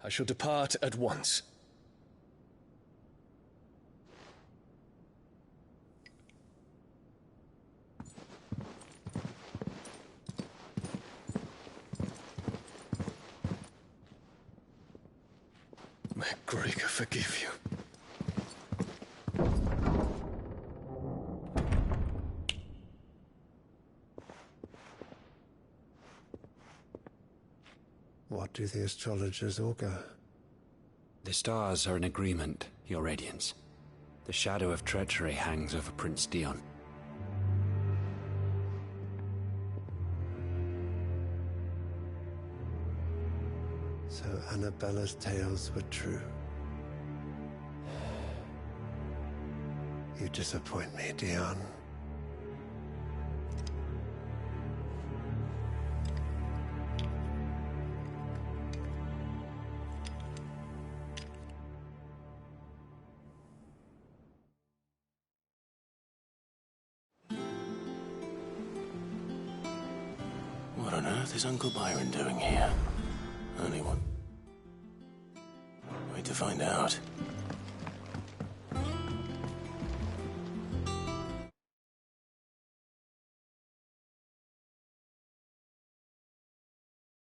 I shall depart at once. May Gregor forgive you. What do the astrologers augur? The stars are in agreement, Your Radiance. The shadow of treachery hangs over Prince Dion. So Annabella's tales were true. You disappoint me, Dion. What on earth is Uncle Byron doing here? Only one way to find out.